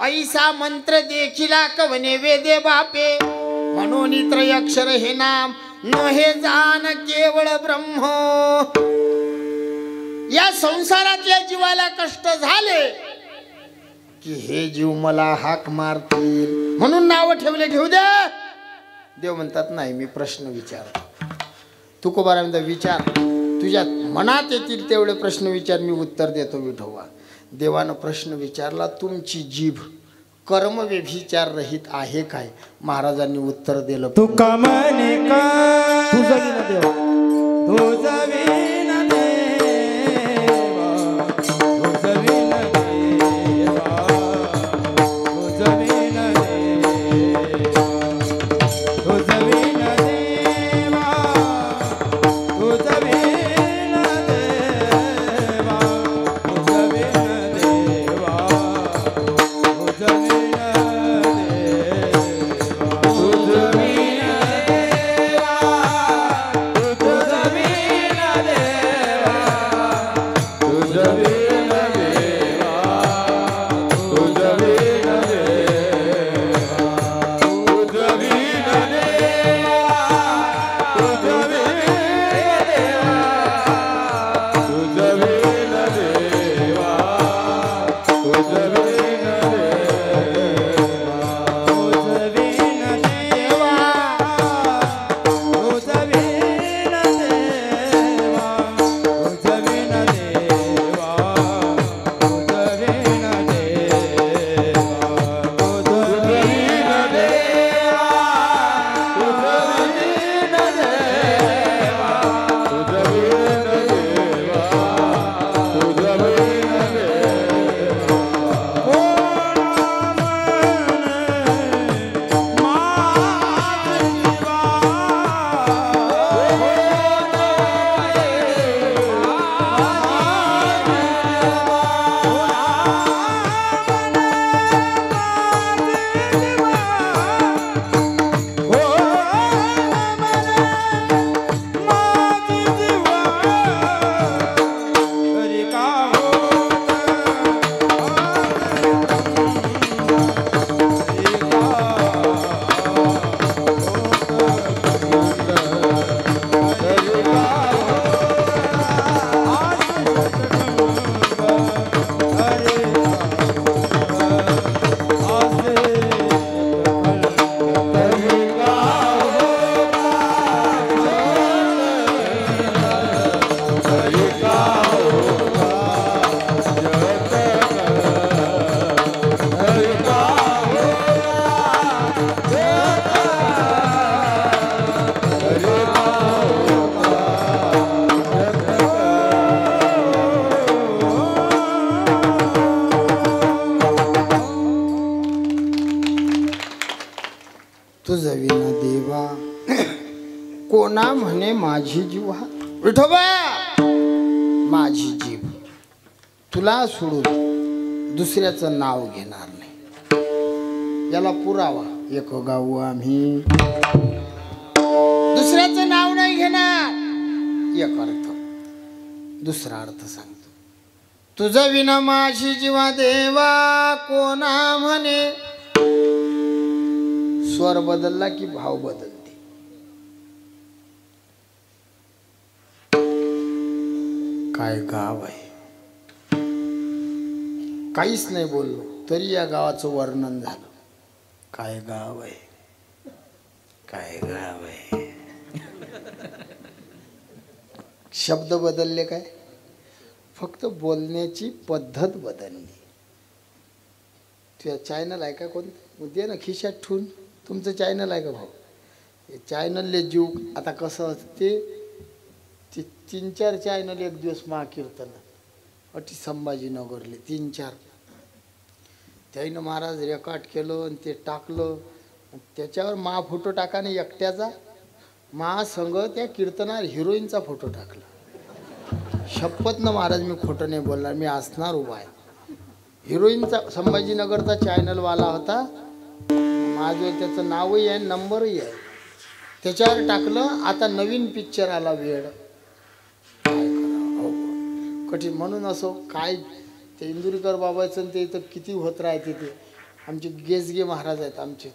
ऐसा मंत्र देखिला कवने वेदे बापे, म्हणून त्रयक्षर हे नाम न हे जाण केवळ ब्रह्म. या संसारातल्या जीवाला कष्ट झाले की हे जीव मला हाक मारतील म्हणून नाव ठेवले, ठेवू द्या. देव म्हणतात नाही, मी प्रश्न विचारतो. तुकोबारा म्हणतात, विचार, तुझ्या मनात येतील तेवढे प्रश्न विचार, मी उत्तर देतो विठोबा. देवानं प्रश्न विचारला, तुमची जीभ कर्म व्यभिचार रहित आहे काय? महाराजांनी उत्तर दिलं, तुका म्हणे का तुझं देवा, तुझं विना देवा, तुझं विना देवा, तुझं विना देवा, तुझं विना देवा, तुझं विना देवा, तुझं विना देवा, तुझं विना तुझं विना देवा, कोणा म्हणे माझी जीव हा. विठोबा, माझी जीभ तुला सोडून दुसऱ्याचं नाव घेणार नाही. याला पुरावा एक गाऊ आम्ही, दुसऱ्याचं नाव नाही घेणार. एक अर्थ. दुसरा अर्थ सांगतो, तुझ विना माझी जीवा देवा कोणा म्हणे. स्वर बदलला की भाव बदलते. काय गाव आहे, काहीच नाही बोललो तरी या गावाचं वर्णन झालं. काय गाव आहे, काय गाव आहे. शब्द बदलले काय, फक्त बोलण्याची पद्धत बदलली. तुझ्या चॅनल आहे का कोणतं, दे ना खिशात ठेवून. तुमचं चॅनल आहे का भाऊ, हे चॅनलले जीव. आता कसं असते ते 3-4 चॅनल एक दिवस महाकीर्तन अटी संभाजीनगरले 3-4 त्याईनं महाराज रेकॉर्ड केलं आणि ते टाकलं. त्याच्यावर मा फोटो टाकाने एकट्याचा, महासंघ त्या कीर्तनावर हिरोईनचा फोटो टाकला. शपथनं महाराज मी खोटं नाही बोलणार, मी असणार उभा आहे. हिरोईनचा संभाजीनगरचा चॅनलवाला होता माझं, त्याचं नावही आहे नंबरही आहे. त्याच्यावर टाकलं. आता नवीन पिक्चर आला वेळ, काय करा कठीण. म्हणून असो काय ते इंदुरीकर बाबाचं ते इथं किती होत राहते. ते आमचे गेसगे महाराज आहेत आमचे,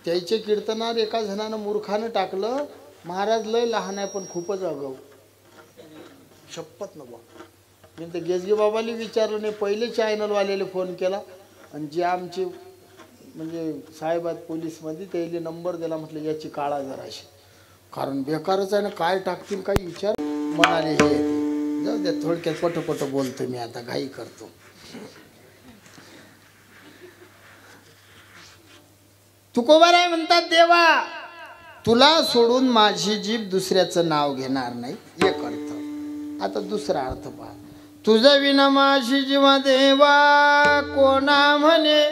त्याचे कीर्तनावर एका जणानं मूर्खानं टाकलं. महाराज लय लहान आहे पण खूपच आगाऊ. शपथ नको. मी तर गेसगे बाबाला विचारलं नाही, पहिले चॅनलवाल्याला फोन केला आणि जे आमचे म्हणजे साहेब आहेत पोलीसमध्ये त्याला नंबर दिला. म्हटलं याची काळा जराशी, कारण बेकारच आहे ना, काय टाकतील काही विचार. म्हणाले हे जाऊ द्या, थोडक्यात पटोपट बोलतो मी, आता घाई करतो. तुकोबाराय म्हणतात देवा तुला सोडून माझी जीभ दुसऱ्याचं नाव घेणार नाही. एक अर्थ. आता दुसरा अर्थ पहा. तुझं विना माझी जीवा देवा कोणा म्हणे.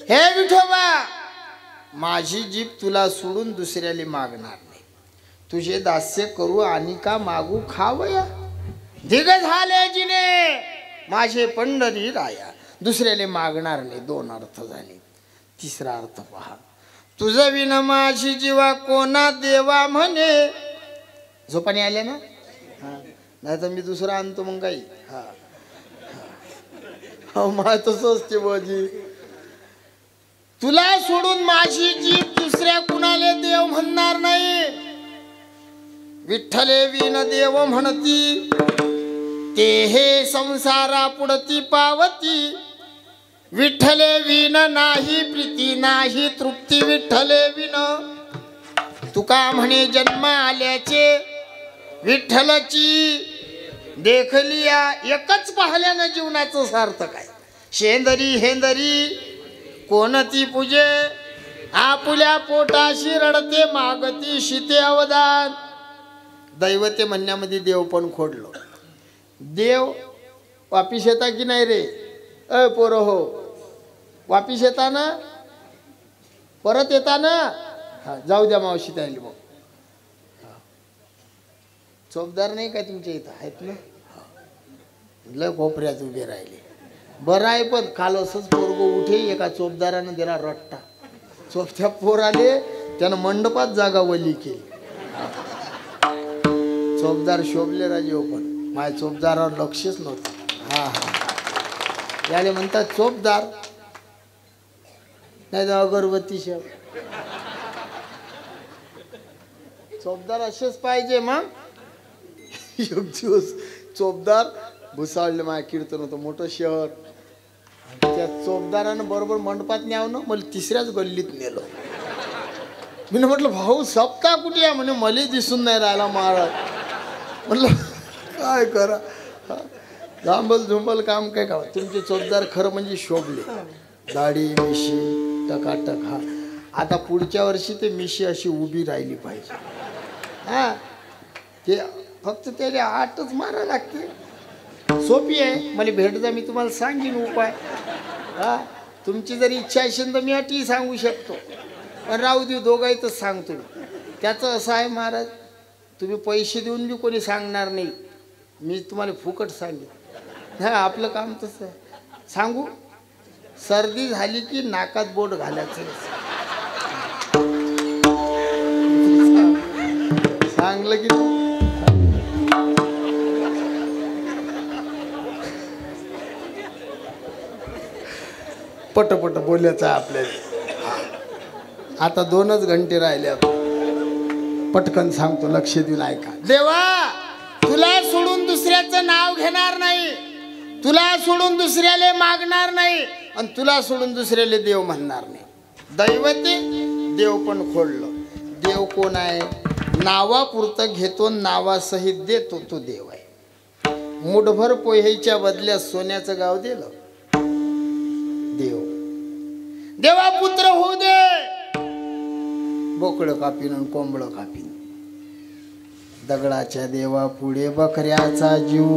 हे विठोबा माझी जीभ तुला सोडून दुसऱ्याला मागणार नाही. तुझे दास्य करू आणि का मागू खावया. दिग झाले जिने माझे पंढरी राया. दुसऱ्याला मागणार नाही. 2 अर्थ झाले. तिसरा अर्थ पहा. तुझं विना माझी जीवा कोणा देवा म्हणे. झोपाने आल्या ना, नाही तर मी दुसरा आणतो मग काही. हा मा तसं असते बाजी. तुला सोडून माझी जीभ दुसऱ्या कुणाले देव म्हणणार नाही. विठ्ठले विन देव म्हणती ते हे संसारा पुढती पावती. विठ्ठले विन नाही प्रीती नाही तृप्ती. विठ्ठले विन तुका म्हणे जन्म आल्याचे विठ्ठलची देखलिया. एकच पाहल्यानं जीवनाचं सार्थक आहे. शेंदरी हेंदरी कोणती पूजे आपुल्या पोटाशी रडते मागती शिते अवदान. दैवते म्हणण्यामध्ये देव पण खोडलो. देव वापिस येता की नाही रे. पोर हो वापिस येता ना, परत येता ना. हा जाऊ द्या मावशी त्याला. मग चोपदार नाही काय तुमच्या इथं आहेत ना. लय कोपऱ्यात उभे राहिले. बरं आहे पण काल असंच पोरगो उठे एका चोपदारानं दिला रट्टा. चोपत्या पोराले त्यानं मंडपात जागा वली केली. चोपदार शोभले राजे हो, पण माझ्या चोपदारावर लक्षच नव्हतं. हा याले म्हणतात चोपदार, नाही तर अगरबत्ती शेव. चोपदार असेच पाहिजे. मग एक दिवस चोपदार भुसावळले माझ्या कीर्तन होतं मोठं शहर. त्या चोपदारानं बरोबर मंडपात न्यावं ना, मला 3ऱ्याच गल्लीत नेलं. मी म्हटलं भाऊ सप्ताह कुठे आहे. म्हणे मला दिसून नाही राहिला महाराज. म्हटलं काय करा, झांबल झुंबल काम काय का. तुमचे चोपदार खरं म्हणजे शोभले. दाढी मिशी टकाटक. हा आता पुढच्या वर्षी ते मिशी अशी उभी राहिली पाहिजे. हा ते फक्त त्याला 8च मारा लागते. सोपी आहे. मला भेट जा, मी तुम्हाला सांगेन उपाय. हा तुमची जर इच्छा असेल तर मी अटी सांगू शकतो. पण राहू देऊ दोघांतच सांगतो. त्याचं असं आहे महाराज, तुम्ही पैसे देऊन बी कोणी सांगणार नाही. मी तुम्हाला फुकट सांगेन. हा आपलं काम तसं आहे. सांगू. सर्दी झाली की नाकात बोट घालायचं. सांगलं की पटपट बोलायचं आहे आपल्याला. आता 2च घंटे राहिले. पटकन सांगतो, लक्ष देऊन ऐका. देवा, तुला सोडून दुसऱ्याचं नाव घेणार नाही, तुला सोडून दुसऱ्याला मागणार नाही, आणि तुला सोडून दुसऱ्याला देव म्हणणार नाही. दैवते देव पण खोडलं. देव कोण आहे? नावापुरतं घेतो, नावासहित देतो तो देव आहे. मुठभर पोहेच्या बदल्यात सोन्याचं गाव दिलं देव. देवा पुत्र होऊ दे, बोकडं कापीन आणि कोंबडं कापीन. दगडाच्या देवा पुढे बकऱ्याचा जीव,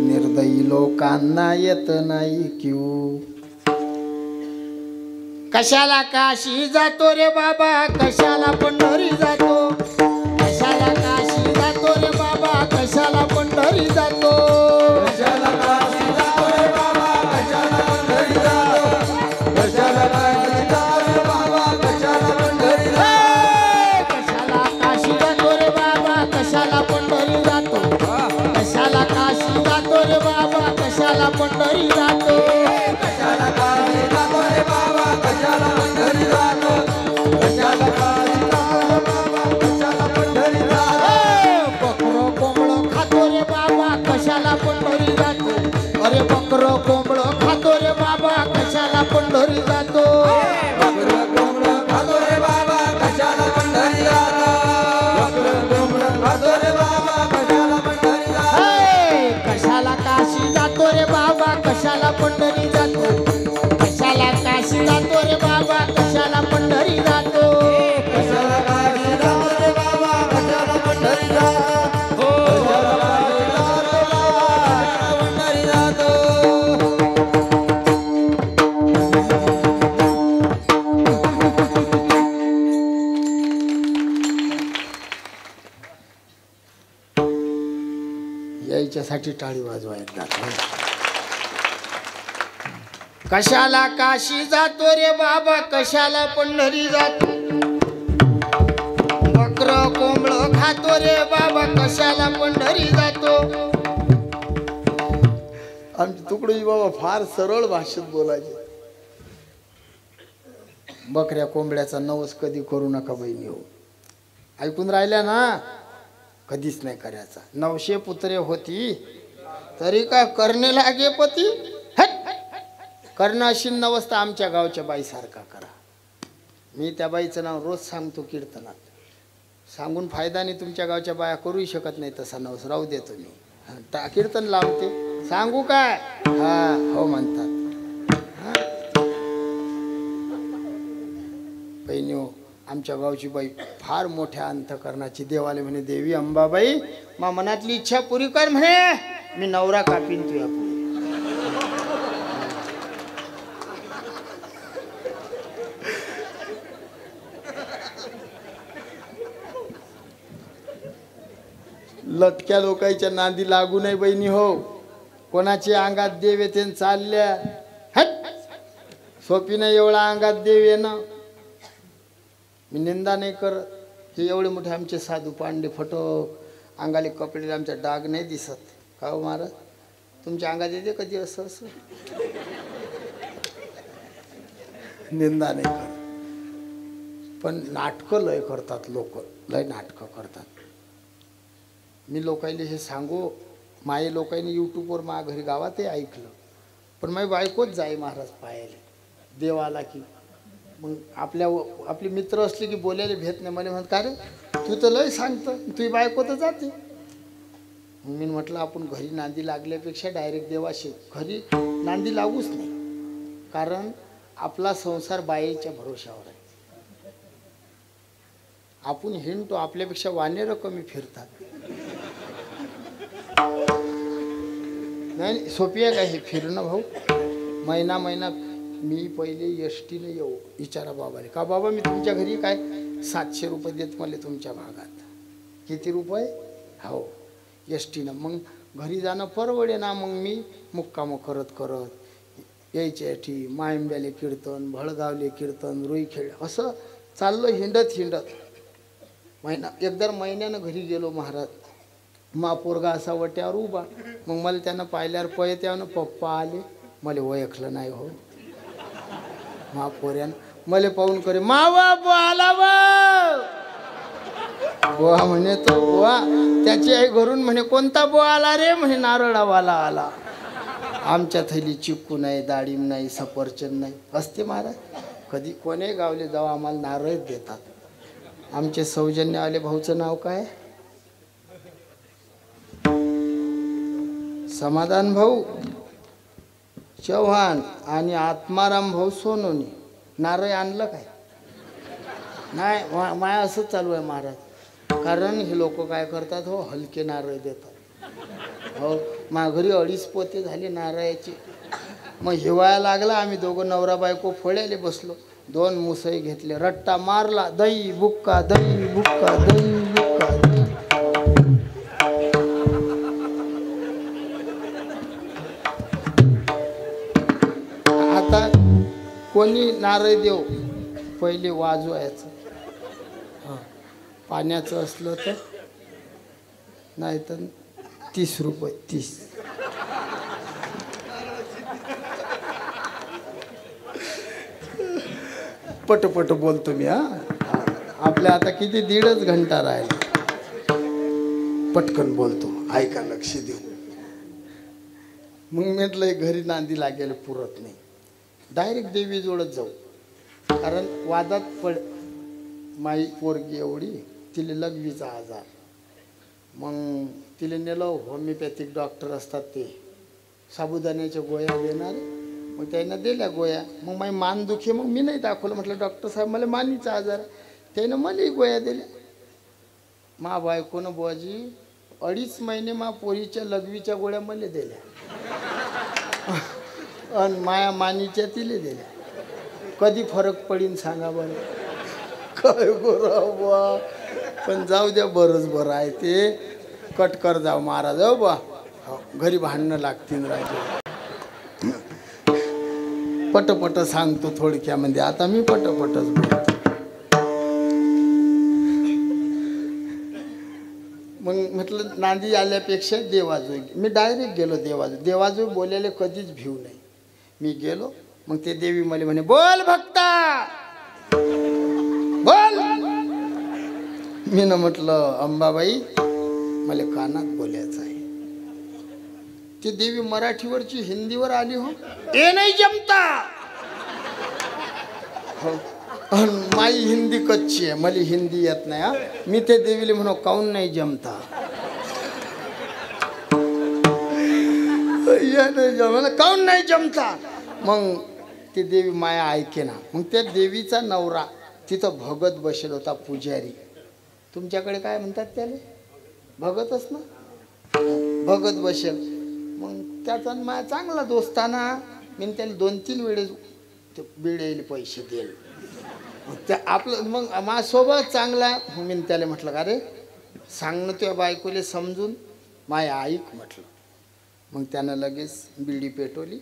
निर्दयी लोकांना येत नाही क्यू. कशाला काशी जातो रे बाबा, कशाला पंढरी जातो, कशाला काशी जातो रे बाबा, कशाला पंढरी जातो, कशाला काशी जातो रे बाबा, कशाला पंढरी जातो, कशाला काशी जातो रे बाबा, कशाला पंढरी जातो, कशाला काशी जातो रे बाबा, कशाला पंढरी जातो, कशाला काशी जातो रे बाबा, कशाला पंढरी जातो, कशाला काशी जातो रे बाबा, कशाला पंढरी जातो, कशाला काशी जातो रे बाबा, कशाला पंढरी जातो. बकरो कोंबडो खातो रे बाबा, कशाला पंढरी जातो. अरे बकरो कोंबडो खातो रे बाबा, कशाला पंढरी जातो. बकरं कोंबडं खातो रे बाबा, कशाला पंढरी जातो, बकरं कोंबडं खातो रे बाबा, कशाला पंढरी जातो. कशाला काशी जातो रे बाबा, कशाला पंढरी जातो, कशाला काशी जातो रे बाबा, कशाला पंढरी जातो. कशाला काशी जातो रे बाबा, कशाला पंढरी जातो, कशाला काशी जातो रे बाबा, कशाला पंढरी जातो. याच्यासाठी टाळी वाजवायला. कशाला काशी जातो रे बाबा, कशाला पंढरी जातो, बकरं कोंबडं खातो रे बाबा, कशाला पंढरी जातो. आमची तुकडोजी बाबा फार सरळ भाषेत बोलायचे. बकऱ्या कोंबड्याचा नवस कधी करू नका बहिणी हो. ऐकून राहिल्या ना? कधीच नाही करायचा. 900 पुत्रे होती तरी काय करणे लागे पती. करणं अशी नवस्था आमच्या गावच्या बाईसारखा करा. मी त्या बाईचं नाव रोज सांगतो कीर्तनात. सांगून फायदा नाही, तुमच्या गावच्या बाया करूही शकत नाही तसा नवस. राहू देतो मी. कीर्तन लावते, सांगू काय? हा हो म्हणतात. बहिणी हो, आमच्या गावची बाई फार मोठ्या अंतकरणाची. देवाले म्हणे, देवी अंबाबाई मा मनातली इच्छा पुरी कर म्हणे, मी नवरा कापीन तुया पुढे. लटक्या लोकांच्या नांदी लागू नये बहिणी हो. कोणाच्या अंगात देव येते चालल्या. सोपी नाही एवढा अंगात देव येणं. मी निंदा नाही करत. हे एवढे मोठे आमचे साधू पांडे फटो अंगाले कपडे, आमचा डाग नाही दिसत का हो महाराज? तुमच्या अंगात येते कधी असं असं? निंदा नाही करत, पण नाटकं लय करतात लोक, लय नाटकं करतात. मी लोकांनी हे सांगू, माये लोकांनी यूट्यूबवर माझ्या घरी गावातही ऐकलं, पण माझी बायकोच जाई महाराज पाहायला देवाला. की मग आपली मित्र असली की बोलायला भेट नाही. मला म्हणत का रे तू तर लय सांगतं, तुझी बायको तर जाते. मग मी म्हटलं आपण घरी नांदी लागल्यापेक्षा डायरेक्ट देवाशी घरी नांदी लागूच नाही. कारण आपला संसार बाईच्या भरोशावर आहे. आपण हिंडतो, आपल्यापेक्षा वानेरं कमी फिरतात. नाही सोपी आहे का हे फिरणं भाऊ? महिना मी पहिले एसटीने येऊ विचारा बाबाने. का बाबा मी तुमच्या घरी काय 700 रुपये देत मला तुमच्या भागात. किती रुपये? हो एसटीनं. मग घरी जाणं परवडे ना. मग मी मुक्कामं करत यायच्या मायंब्याले कीर्तन, भळगावले कीर्तन, रुईखेळ असं चाललं हिंडत. एकदा महिन्यानं घरी गेलो महाराज. मा पोरगा असा वट्यावर उभा. मग मला त्यानं पाहिल्यावर पळत्यानं पप्पा आले. मला ओळखलं नाही हो. महापोऱ्यान मला पाहून करे मावा बुवा आला बुवा म्हणे. तो बुवा त्याची आई घरून म्हणे कोणता बुवा आला रे म्हणे नारळावाला आला. आमच्या थैली चिक्कू नाही, डाळिंब नाही, सफरचंद नाही असते महाराज. कधी कोणी गावले जाऊ आम्हाला नारळच देतात. आमचे सौजन्य आले भाऊचं नाव काय? समाधान भाऊ चव्हाण आणि आत्माराम भाऊ सोनोनी. नारळ आणलं काय? नाही, माया असंच चालू आहे महाराज. कारण हे लोक काय करतात हो, हलके नारळ देतात हो. माझ्या घरी 2.5 पोते झाले नारळाचे. मग हिवाळा लागला, आम्ही दोघं नवरा बायको फळ्याले बसलो. 2 मुसई घेतले, रट्टा मारला, दही बुक्का दही बुक्का दही बुक्का. आता कोणी नारळ देव पहिले वाजवायचं. पाण्याचं असलं तर नाही तर 30 रुपये 30. पटपट बोलतो मी. आपल्या आता किती 1.5 घंटा राहिला. पटकन बोलतो, ऐका लक्ष देऊ. मग म्हटलं घरी नांदी लागेल पुरत नाही, डायरेक्ट देवी जोडत जाऊ. कारण वादात पड. माई पोरगी एवढी, तिला लघवीचा आजार. मग तिला नेलं होमिओपॅथिक डॉक्टर असतात ते, साबुदाण्याच्या गोळ्या देणार. मग त्यानं दिल्या गोळ्या. मग माझी मान दुखी. मग मी नाही दाखवलं. म्हटलं डॉक्टर साहेब मला मानीचा आजार. त्यानं मलाही गोळ्या दिल्या. मा बायकोनं बुवाजी 2.5 महिने मा पोरीच्या लघवीच्या गोळ्या मला दिल्या आणि माया मानीच्या तिले दिल्या. कधी फरक पडीन सांगा बरं. काय बरं बुवा. पण जाऊ द्या, बरंच बरं आहे ते. कटकर जाऊ महाराज हो बा. घरी भांडणं लागतील राजे. पटपट सांगतो थोडक्यामध्ये. आता मी पटपटच बोलतो. मग म्हटलं नांदी आल्यापेक्षा देवाजोगी. मी डायरेक्ट गेलो देवाजो. देवाजो बोलायला कधीच भिऊ नाही. मी गेलो. मग ते देवी मला म्हणे बोल भक्ता बोल. मी न म्हटलं अंबाबाई मला कानात बोलायचं आहे. ती देवी मराठीवरची हिंदीवर आली हो. ए नाही जमता हो. माई हिंदी कच्ची आहे, मला हिंदी येत नाही. हा मी ते देवीला म्हणू काऊन नाही जमता. काऊन नाही जमता. मग ती देवी माया ऐके ना. मग त्या देवीचा नवरा तिथं भगत बसेल होता, पुजारी. तुमच्याकडे काय म्हणतात त्याला? भगतच ना. भगत बसेल. मग त्याचा माया चांगला दोस्ताना. मी त्याला 2-3 वेळेस बिडेले पैसे दिले. त्या आपलं मग माझा स्वभाव चांगला. मी त्याला म्हटलं का रे सांग ना तुझ्या बायकोले समजून, माया ऐक म्हटलं. मग त्यानं लगेच बिडी पेटवली.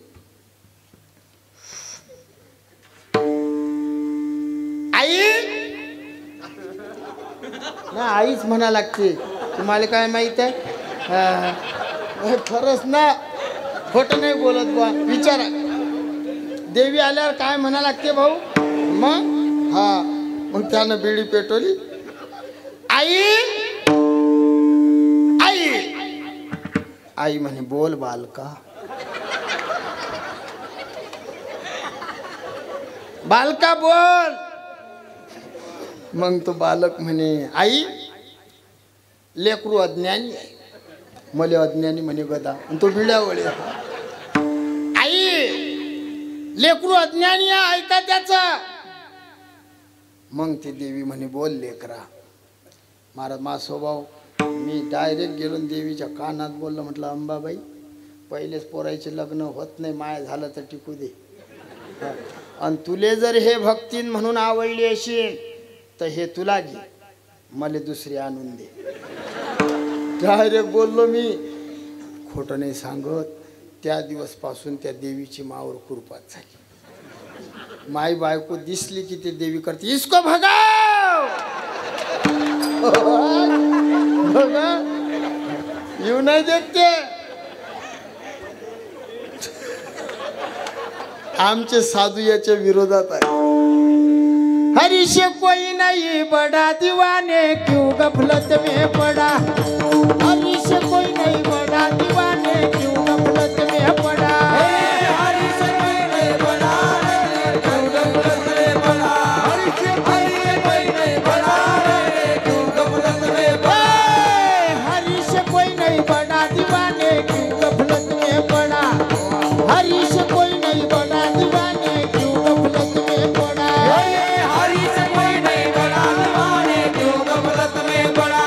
आई ना आईच म्हणा लागते. तुम्हाला काय माहित आहे? खरंच ना, खोटं नाही बोलत बा. विचारा देवी आल्यावर काय म्हणा लागते भाऊ. मग हा मग त्यानं बिडी पेटवली. आई आई आई म्हणे बोल बालका. बालका बोल. मग तो बालक म्हणे आई लेकरू अज्ञानी आहे. मला अज्ञानी म्हणे गदा. तो बिड्यावळे. आई लेकरू अज्ञानी आहे, ऐका त्याचं. मग ती देवी म्हणे बोल लेकरा. महाराज मा स्वभाव. मी डायरेक्ट गेलो देवीच्या कानात बोललो. म्हटलं अंबाबाई पहिलेच पोरायचे लग्न होत नाही, माया झालं तर टिकू दे. आणि तुले जर हे भक्तीन म्हणून आवडली असेल तर हे तुला घे, मला दुसरी आणून दे. डायरेक्ट बोललो मी. खोटं नाही सांगत. त्या दिवसपासून त्या देवीची मावर कृपात झाली. माई बायको दिसली की ते देवी करते इसको भगाव. बघा येऊ नाही देत ते. आमचे साधू याच्या विरोधात आहे. हरीश कोई नहीं बड़ा दीवाने क्यों गफलत में पड़ा. हरीश कोई नहीं बड़ा दीवाने क्यों गफलत में पड़ा. हरीश कोई नहीं बड़ा रे क्यों गफलत में पड़ा. हरीश कोई नहीं बड़ा रे क्यों गफलत में पड़ा. हरीश कोई नहीं बड़ा दीवाने क्यों गफलत में पड़ा. हरीश कोई नहीं बड़ा दीवाने क्यों गफलत में पड़ा. हरीश कोई नहीं बड़ा दीवाने क्यों गफलत में पड़ा.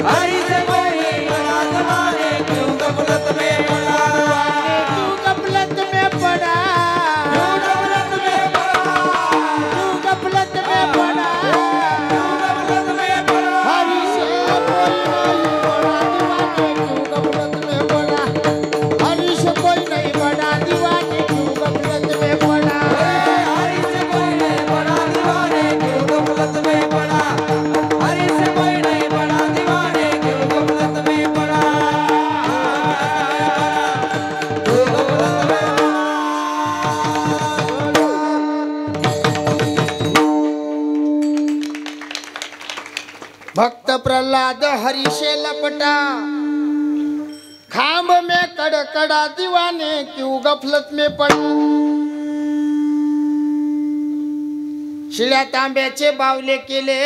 हरीश कोई नहीं बड़ा दीवाने क्यों गफलत में पड़ा. क्यों गफलत में पड़ा. क्यों गफलत में पड़ा. क्यों गफलत में पड़ा. क्यों गफलत में पड़ा. हरीश कोई नहीं बड़ा दीवाने क्यों गफलत में पड़ा. हरीश कोई नहीं बड़ा दीवाने क्यों गफलत में पड़ा. हरीश कोई नहीं बड़ा दीवाने क्यों गफलत में पड़ा. हरीश कोई नहीं बड़ा दीवाने क्यों गफलत में पड़ा. क्यों गफलत में भक्त प्रहलाद हरीशे लपटा. खांब में कड़कड़ा दीवाने क्यों गफलत में पड़ा. शिळ्या तांब्याचे बावले केले.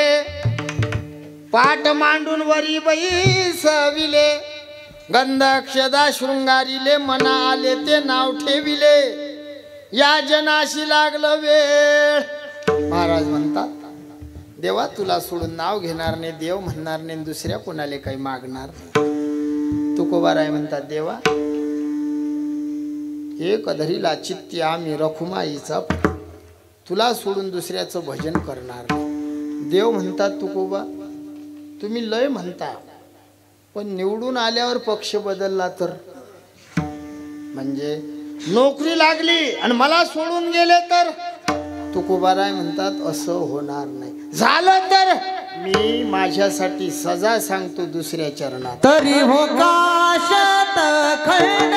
पाठ मांडून वरी बाई सविले. गंध अक्षदा शृंगारिले. मना आले ते नाव ठेविले. या जनाशी लागलं वेळ. महाराज म्हणतात देवा तुला सोडून नाव घेणार नाही. देव म्हणणार नाही. दुसऱ्या कोणाला काही मागणार नाही. तुकोबाराय म्हणतात देवा एक अधरीला चित्ती आम्ही रखुमाईचा तुला सोडून दुसऱ्याचं भजन करणार नाही. देव म्हणतात तुकोबा तुम्ही लय म्हणता पण निवडून आल्यावर पक्ष बदलला तर. म्हणजे नोकरी लागली आणि मला सोडून गेले तर. तुकोबाराय म्हणतात असं होणार नाही. झालं तर मी माझ्यासाठी सजा सांगतो दुसऱ्या चरणात. तरी हो काशत खंड.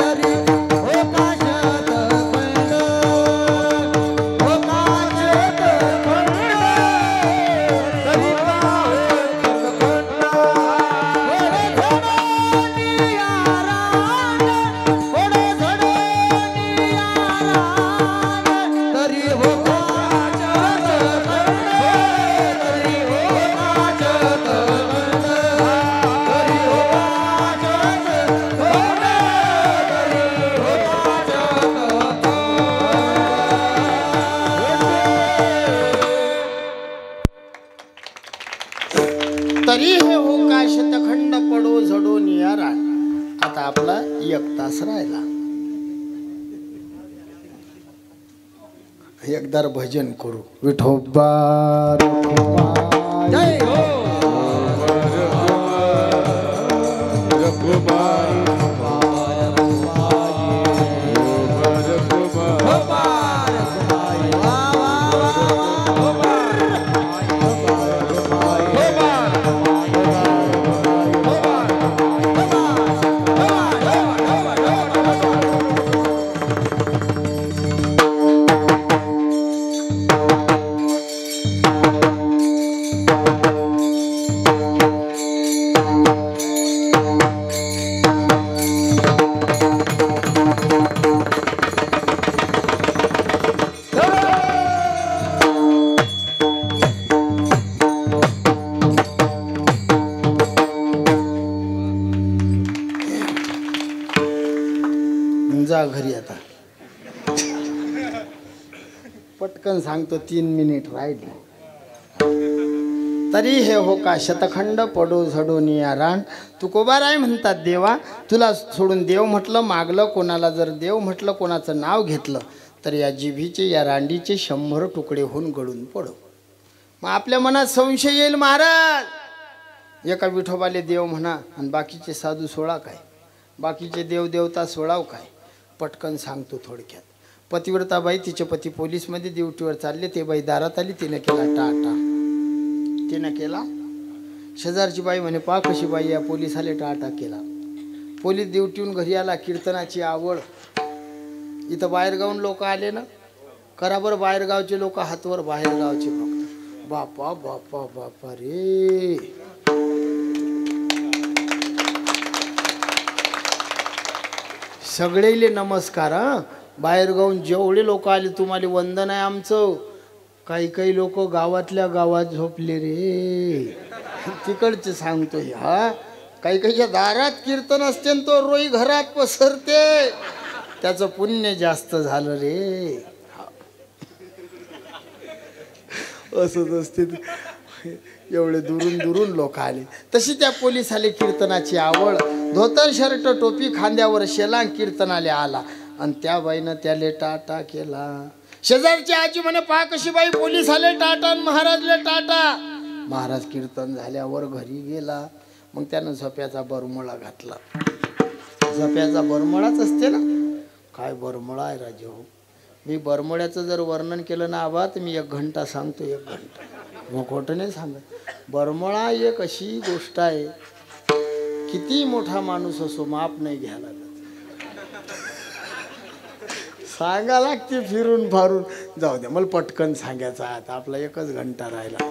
तरी हो काशत खंड. हो काशत खंड. तरी काशत खंड. थोडे थोडे नियारान. थोडे थोडे नियारान. तरी हो काशत खंड. तरी हो काशत खंड. तरी हो काशत खंड. तरी हो काशत खंड. तरी हे हो का शतखंड पडो झडो नियारा. आता आपला 1 तास राहिला. एकदा भजन करू. विठोबा रखुमाई. जय हो जा घरी आता. पटकन सांगतो 3 मिनिट राहिले. तरी हे हो का शतखंड पडो झडो नियारान. तुकोबाराय म्हणतात देवा तुला सोडून देव म्हटलं मागलं कोणाला जर देव म्हटलं कोणाचं नाव घेतलं तर या जिभीचे या रांडीचे 100 तुकडे होऊन गळून पडो. मग आपल्या मनात संशय येईल महाराज. एका विठोबाले देव म्हणा आणि बाकीचे साधू सोळा काय. बाकीचे देवदेवता सोळाव काय. पटकन सांगतो थोडक्यात. पतिव्रताबाई तिचे पती पोलीसमध्ये ड्युटीवर चालले. ते बाई दारात आली. तिने केला टाटा. तिनं केला. शेजारची बाई म्हणे पा कशी बाई या पोलीस आले टाटा केला. पोलीस ड्युटीहून घरी आला. कीर्तनाची आवड इथं बाहेरगावून लोक आले ना, करा बरं बाहेरगावचे लोक हातवर, बाहेरगावचे फक्त. बापा बापा बापा रे. सगळेले नमस्कार. हा, बाहेरगावून जेवढे लोक आले तुम्हाला वंदन आहे आमचं. काही काही लोक गावातल्या गावात झोपले रे, तिकडचे सांगतोय. हा, काही काहीच्या दारात कीर्तन असते न तो रोई घरात पसरते, त्याचं पुण्य जास्त झालं रे. असंच असते. एवढे दुरून दुरून लोक आले. तशी त्या पोलिसाले कीर्तनाची आवड. धोतर शर्ट टोपी खांद्यावर शेलांग कीर्तनाले आला. आणि त्या बाईनं त्याले टाटा केला. शेजारची आजी म्हणे पहा कशी बाई, पोलीस आले टाटा आणि महाराजले टाटा. महाराज कीर्तन झाल्यावर घरी गेला. मग त्यानं झोप्याचा बरमोळा घातला. झोप्याचा बरमोळाच असते ना. काय बरमोळा आहे राजे हो. मी बरमोळ्याचं जर वर्णन केलं ना आबा तर मी 1 घंटा सांगतो. 1 घंटा मग खोटं नाही सांगत. बरमोळा एक अशी गोष्ट आहे, किती मोठा माणूस असो माप नाही घ्यायला लागत. सांगा लागते फिरून फारून. जाऊ द्या, मला पटकन सांगायचं आहे आता, आपला 1च घंटा राहिला.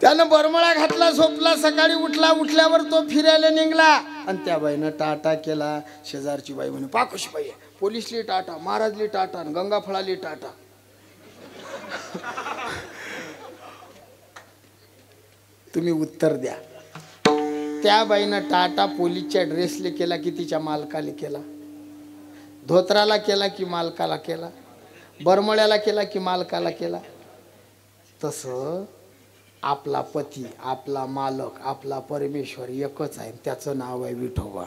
त्यानं बरमळा घातला, झोपला. सकाळी उठल्यावर तो फिरायला निघला. आणि त्या बाईनं टाटा केला. शेजारची बाई म्हणे पा कशी बाई, पोलीसली टाटा, महाराजली टाटा, गंगाफळाली टाटा. तुम्ही उत्तर द्या. त्या बाईनं टाटा पोलीसच्या ड्रेसले केला की तिच्या मालकाला केला? धोत्राला केला की मालकाला केला? बरमळ्याला केला की मालकाला केला? तसं आपला पती, आपला मालक, आपला परमेश्वर एकच आहे, त्याचं नाव आहे विठोबा.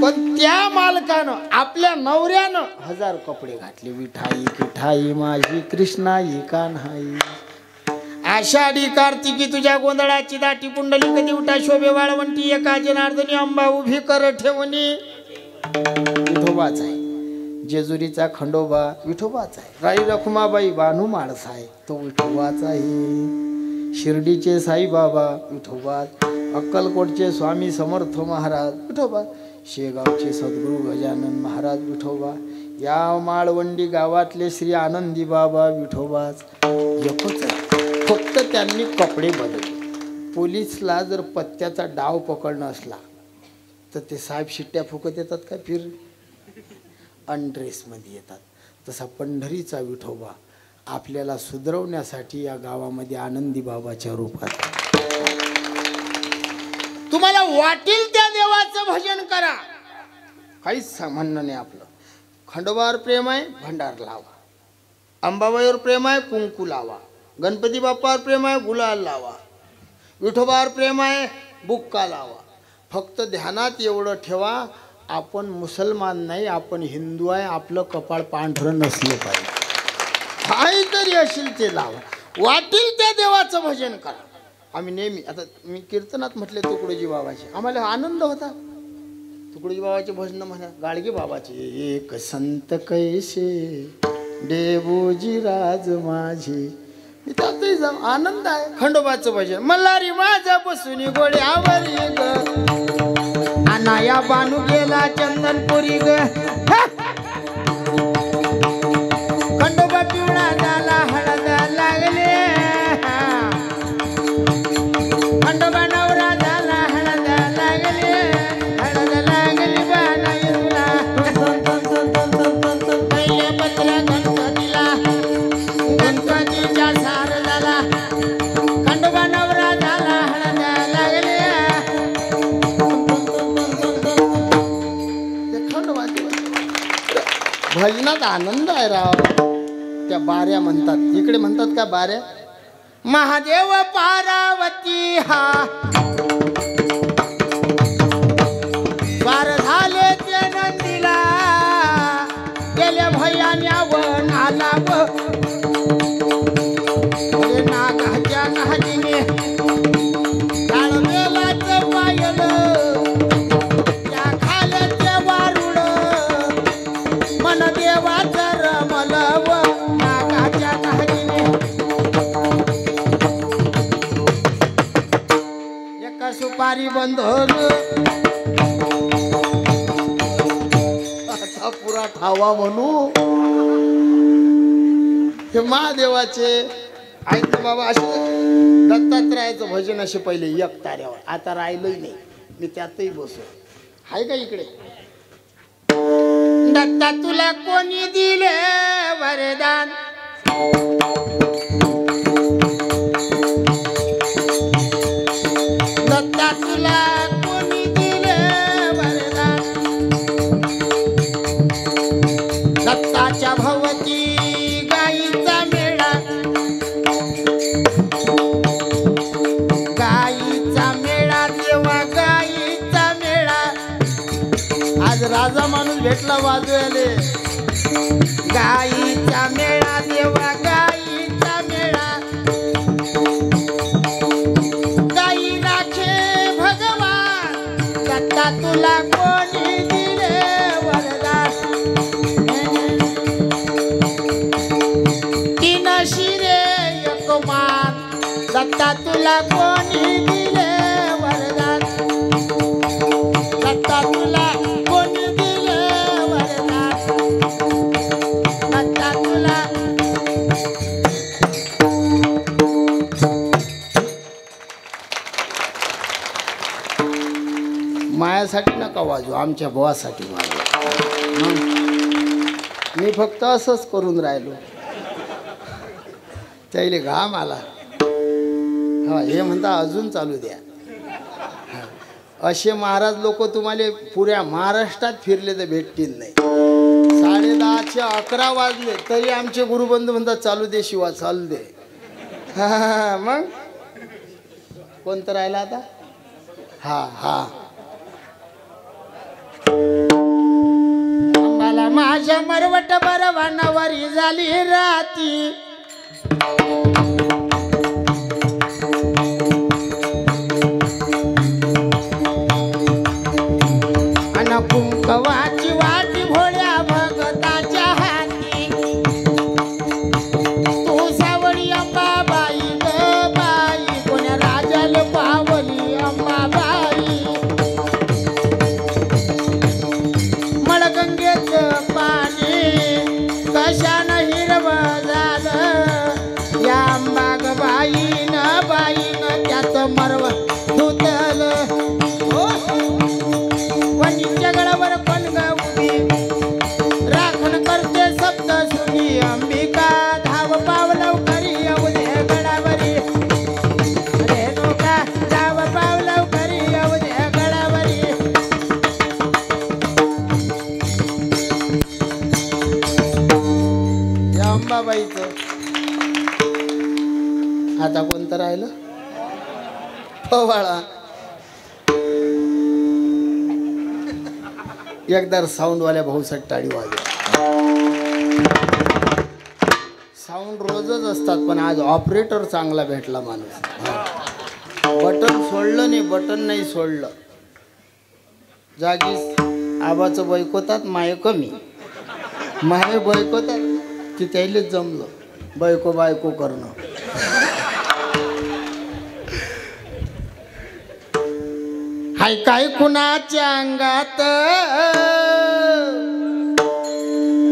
पण त्या मालकानं आपल्या नवऱ्यानं 1000 कपडे घातले. विठाई किठाई माझी कृष्णाई कान्हाई, आषाढी कार्तिकी तुझ्या गोंधळाची दाटी, पुंडली कधी उठा शोभे वाळवंटी, एका जनार्दनी अंबा उभी कर ठेवणी. विठोबाच आहे. जेजुरीचा खंडोबा विठोबाच आहे. राई रखुमाबाई बानू माळसा आहे, तो विठोबाच आहे. शिर्डीचे साईबाबा विठोबा, अक्कलकोटचे स्वामी समर्थ महाराज विठोबा, शेगावचे सद्गुरू गजानन महाराज विठोबा, या माळवंडी गावातले श्री आनंदी बाबा विठोबाच एकच आहे. फक्त त्यांनी कपडे बदलले. पोलीसला जर पत्त्याचा डाव पकडणं असला तर ते साहेब शिट्ट्या फुकत येतात का फिर अनड्रेसमध्ये येतात. तसा पंढरीचा विठोबा आपल्याला सुधरवण्यासाठी या गावामध्ये आनंदी बाबाच्या रूपात. तुम्हाला वाटेल त्या देवाचं भजन करा, काहीच म्हणणं नाही आपलं. खंडोबावर प्रेम आहे, भंडार लावा. अंबाबाईवर प्रेम आहे, कुंकू लावा. गणपती बाप्पावर प्रेम आहे, गुलाल लावा. विठोबावर प्रेम आहे, बुक्का लावा. फक्त ध्यानात एवढं ठेवा, आपण मुसलमान नाही, आपण हिंदू आहे. आपलं कपाळ पांढरं नसलं पाहिजे. काहीतरी असेल ते लावा. वाटेल त्या देवाचं भजन करा. आम्ही नेहमी, आता मी कीर्तनात म्हटले तुकडोजी बाबाचे, आम्हाला आनंद होता. तुकडोजी बाबाचे भजन म्हणा, गाडगे बाबाचे, एक संत कैसे देवोजी राज माझे, त्यातही जाऊ आनंद आहे. खंडोबाचं भजन, मल्हारी माझा बसून गोड्यावर ग, अनाया बानू गेला चंदनपुरी ग, खंडोबा पिवळा झाला हळद लागले, खंडोबा नवरा झाला हळद लागले, हळद लागली बानाईला, पहिले पत्र गणपतीला, गणपतीच्या सार झाला, खंडोबा नवरा झाला हळद लागले. भजनात आनंद आहे राव. त्या बाऱ्या म्हणतात, इकडे म्हणतात का बाऱ्या, महादेव पार्वती हा पार झाले ते नंदीला, गेल्या भयान्यावर नाला व नागाच्या नादीने काळवेलाचं पायल, त्या खालचे वारुळ मन देवाचं रमल व नागाच्या नादीने. एका सुपारी बंधन ठावा म्हणू. हे महादेवाचे ऐकतो बाबा. असे दत्तात्रयाचं भजन असे पहिले एक ताऱ्यावर, आता राहिलंही नाही. मी त्यातही बसो. आहे का इकडे? दत्ता तुला कोणी दिले वरदान, दत्ता तुला कोणी दिले वरदान, दत्ताच्या भवती गाईचा मेळा, गाईचा मेळा देवा गाईचा मेळा. आज राजा माणूस भेटला वाजवायले. गाईचा मेळा देवा गाईचा मेळा, गाई राखे भगवान, दत्ता तुला कोणी दिले वरदान. तीन शिरे एक मान, दत्ता तुला कोणी दिले वरदान, दत्ता तुला कोणी दिले वरदान, दत्ता तुला. मायासाठी नका वाजू, आमच्या भावासाठी वाजू. मी फक्त असंच करून राहिलो. त्याला घाम आला. हा, हे म्हणता अजून चालू द्या. असे महाराज लोक तुम्हाला पुऱ्या महाराष्ट्रात फिरले तर भेटतील नाही. 10:30चे 11 वाजले तरी आमचे गुरुबंधू म्हणतात चालू दे शिवा, चालू दे. मग कोणतं राहिला आता? हा हा, मला माझ्या मरवट बरवानावरी झाली राती, अन कुंकवाची वाटी भोळ्या भगताच्या हाती, तू सावळी अंबाबाई ग बाई, कोण्या राजाला पावली अंबाबाई. मळगंगेचं पाणी कशानं हिरवं झालं, या अंबाबाईन बाईन त्यात मरव धुतलं. वणीच्या गडावर पलंग उभी राखण करते सप्त सुनी अंबिका, धाव पावलव करी येऊ दे गडावरी, रे नोका धाव पावलव करी येऊ दे गडावरी. या अंबाबाईचं आता कोणतं राहिलं? पवाळा. एकदा साऊंडवाल्या भाऊसाठी टाळी वाजवा. साऊंड रोजच असतात पण आज ऑपरेटर चांगला भेटला माणूस. बटन सोडलं नाही, बटन नाही सोडलं. जागीच आबाचं बैकोतात, माये कमी. माये बैकोतात की त्याला जमलं बैको बायको करणं. हाय काय कुणाच्या अंगात,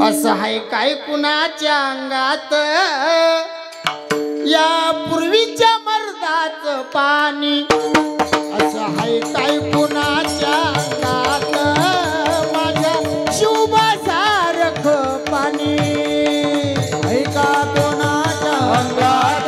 असं हाय काय कुणाच्या अंगात, या पूर्वीच्या मर्दाचं पाणी, असं हाय काय कुणाच्या अंगात, माझ्या शिवबासारखं पाणी. हाय का कोणाच्या अंगात,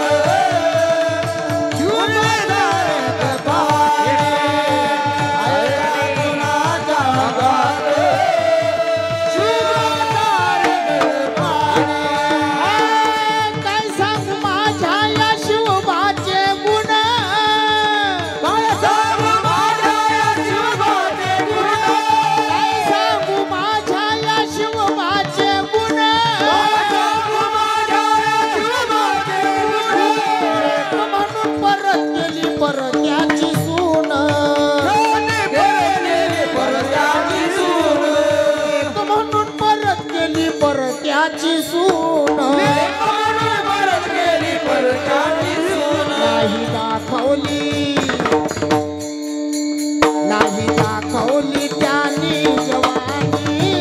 नाही दाखवली त्यांनी जवानी.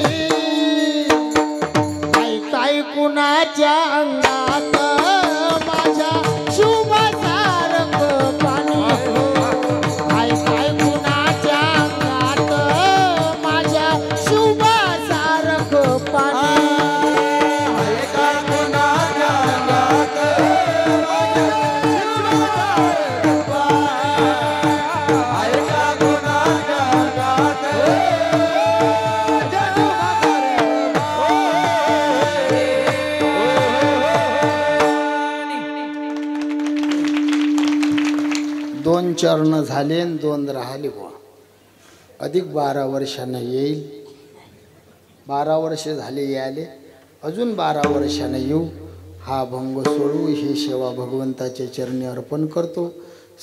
चरण झाले आणि 2 राहिले बुवा. अधिक 12 वर्षानं येईल. 12 वर्ष झाले यायले, अजून 12 वर्षानं येऊ. हा भंग सोडू. ही सेवा भगवंताच्या चरणी अर्पण करतो.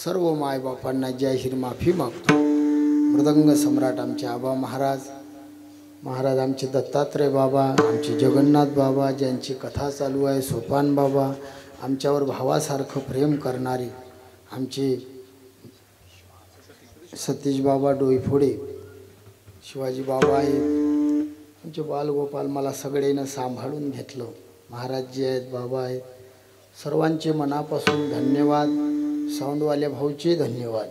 सर्व मायबापांना जाहीर माफी मागतो. मृदंग सम्राट आमचे आबा महाराज आमचे दत्तात्रय बाबा, आमचे जगन्नाथ बाबा, ज्यांची कथा चालू आहे, सोपान बाबा, आमच्यावर भावासारखं प्रेम करणारे आमचे सतीश बाबा डोईफोडे, शिवाजी बाबा आहेत, आमचे बालगोपाल, मला सगळेनं सांभाळून घेतलं. महाराज जी आहेत, बाबा आहेत, सर्वांचे मनापासून धन्यवाद. साऊंडवाल्या भाऊचे धन्यवाद.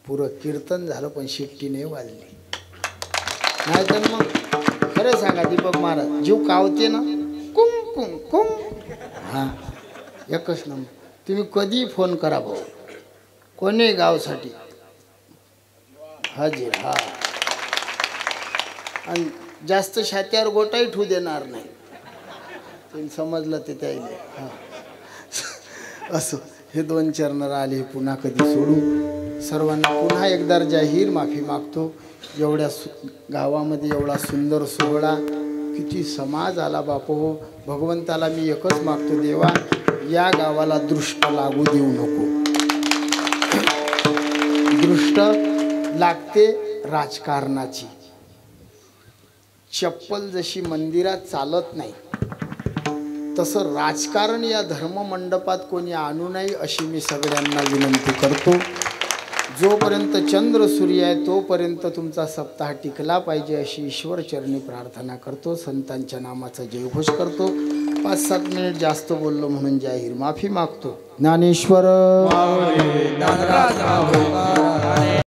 पुरं कीर्तन झालं पण शिट्टी नाही वाजली. नाहीतर मग खरं सांगा दीपक महाराज, जीव कावते ना, कुंग कुंग कुंग. हां, एकच नंबर. तुम्ही कधी फोन करा भाऊ, कोणी गावसाठी हजर. हा, आणि जास्त छात्यावर गोटाही ठेवू देणार नाही. तुम्ही समजलं ते त्याईले. हां, असं हे 2 चरण राहिले, पुन्हा कधी सोडू. सर्वांना पुन्हा एकदा जाहीर माफी मागतो. एवढ्या गावामध्ये एवढा सुंदर सोहळा, किती समाज आला बापू. भगवंताला मी एकच मागतो, देवा या गावाला दृष्ट लागू देऊ नको. दृष्ट लागते राजकारणाची. चप्पल जशी मंदिरात चालत नाही, तसं राजकारण या धर्ममंडपात कोणी आणू नये अशी मी सगळ्यांना विनंती करतो. जोपर्यंत चंद्र सूर्य आहे तोपर्यंत तुमचा सप्ताह टिकला पाहिजे अशी ईश्वरचरणी प्रार्थना करतो. संतांच्या नामाचा जयघोष करतो. 5-7 मिनिट जास्त बोललो म्हणून जाहीर माफी मागतो. ज्ञानेश्वर.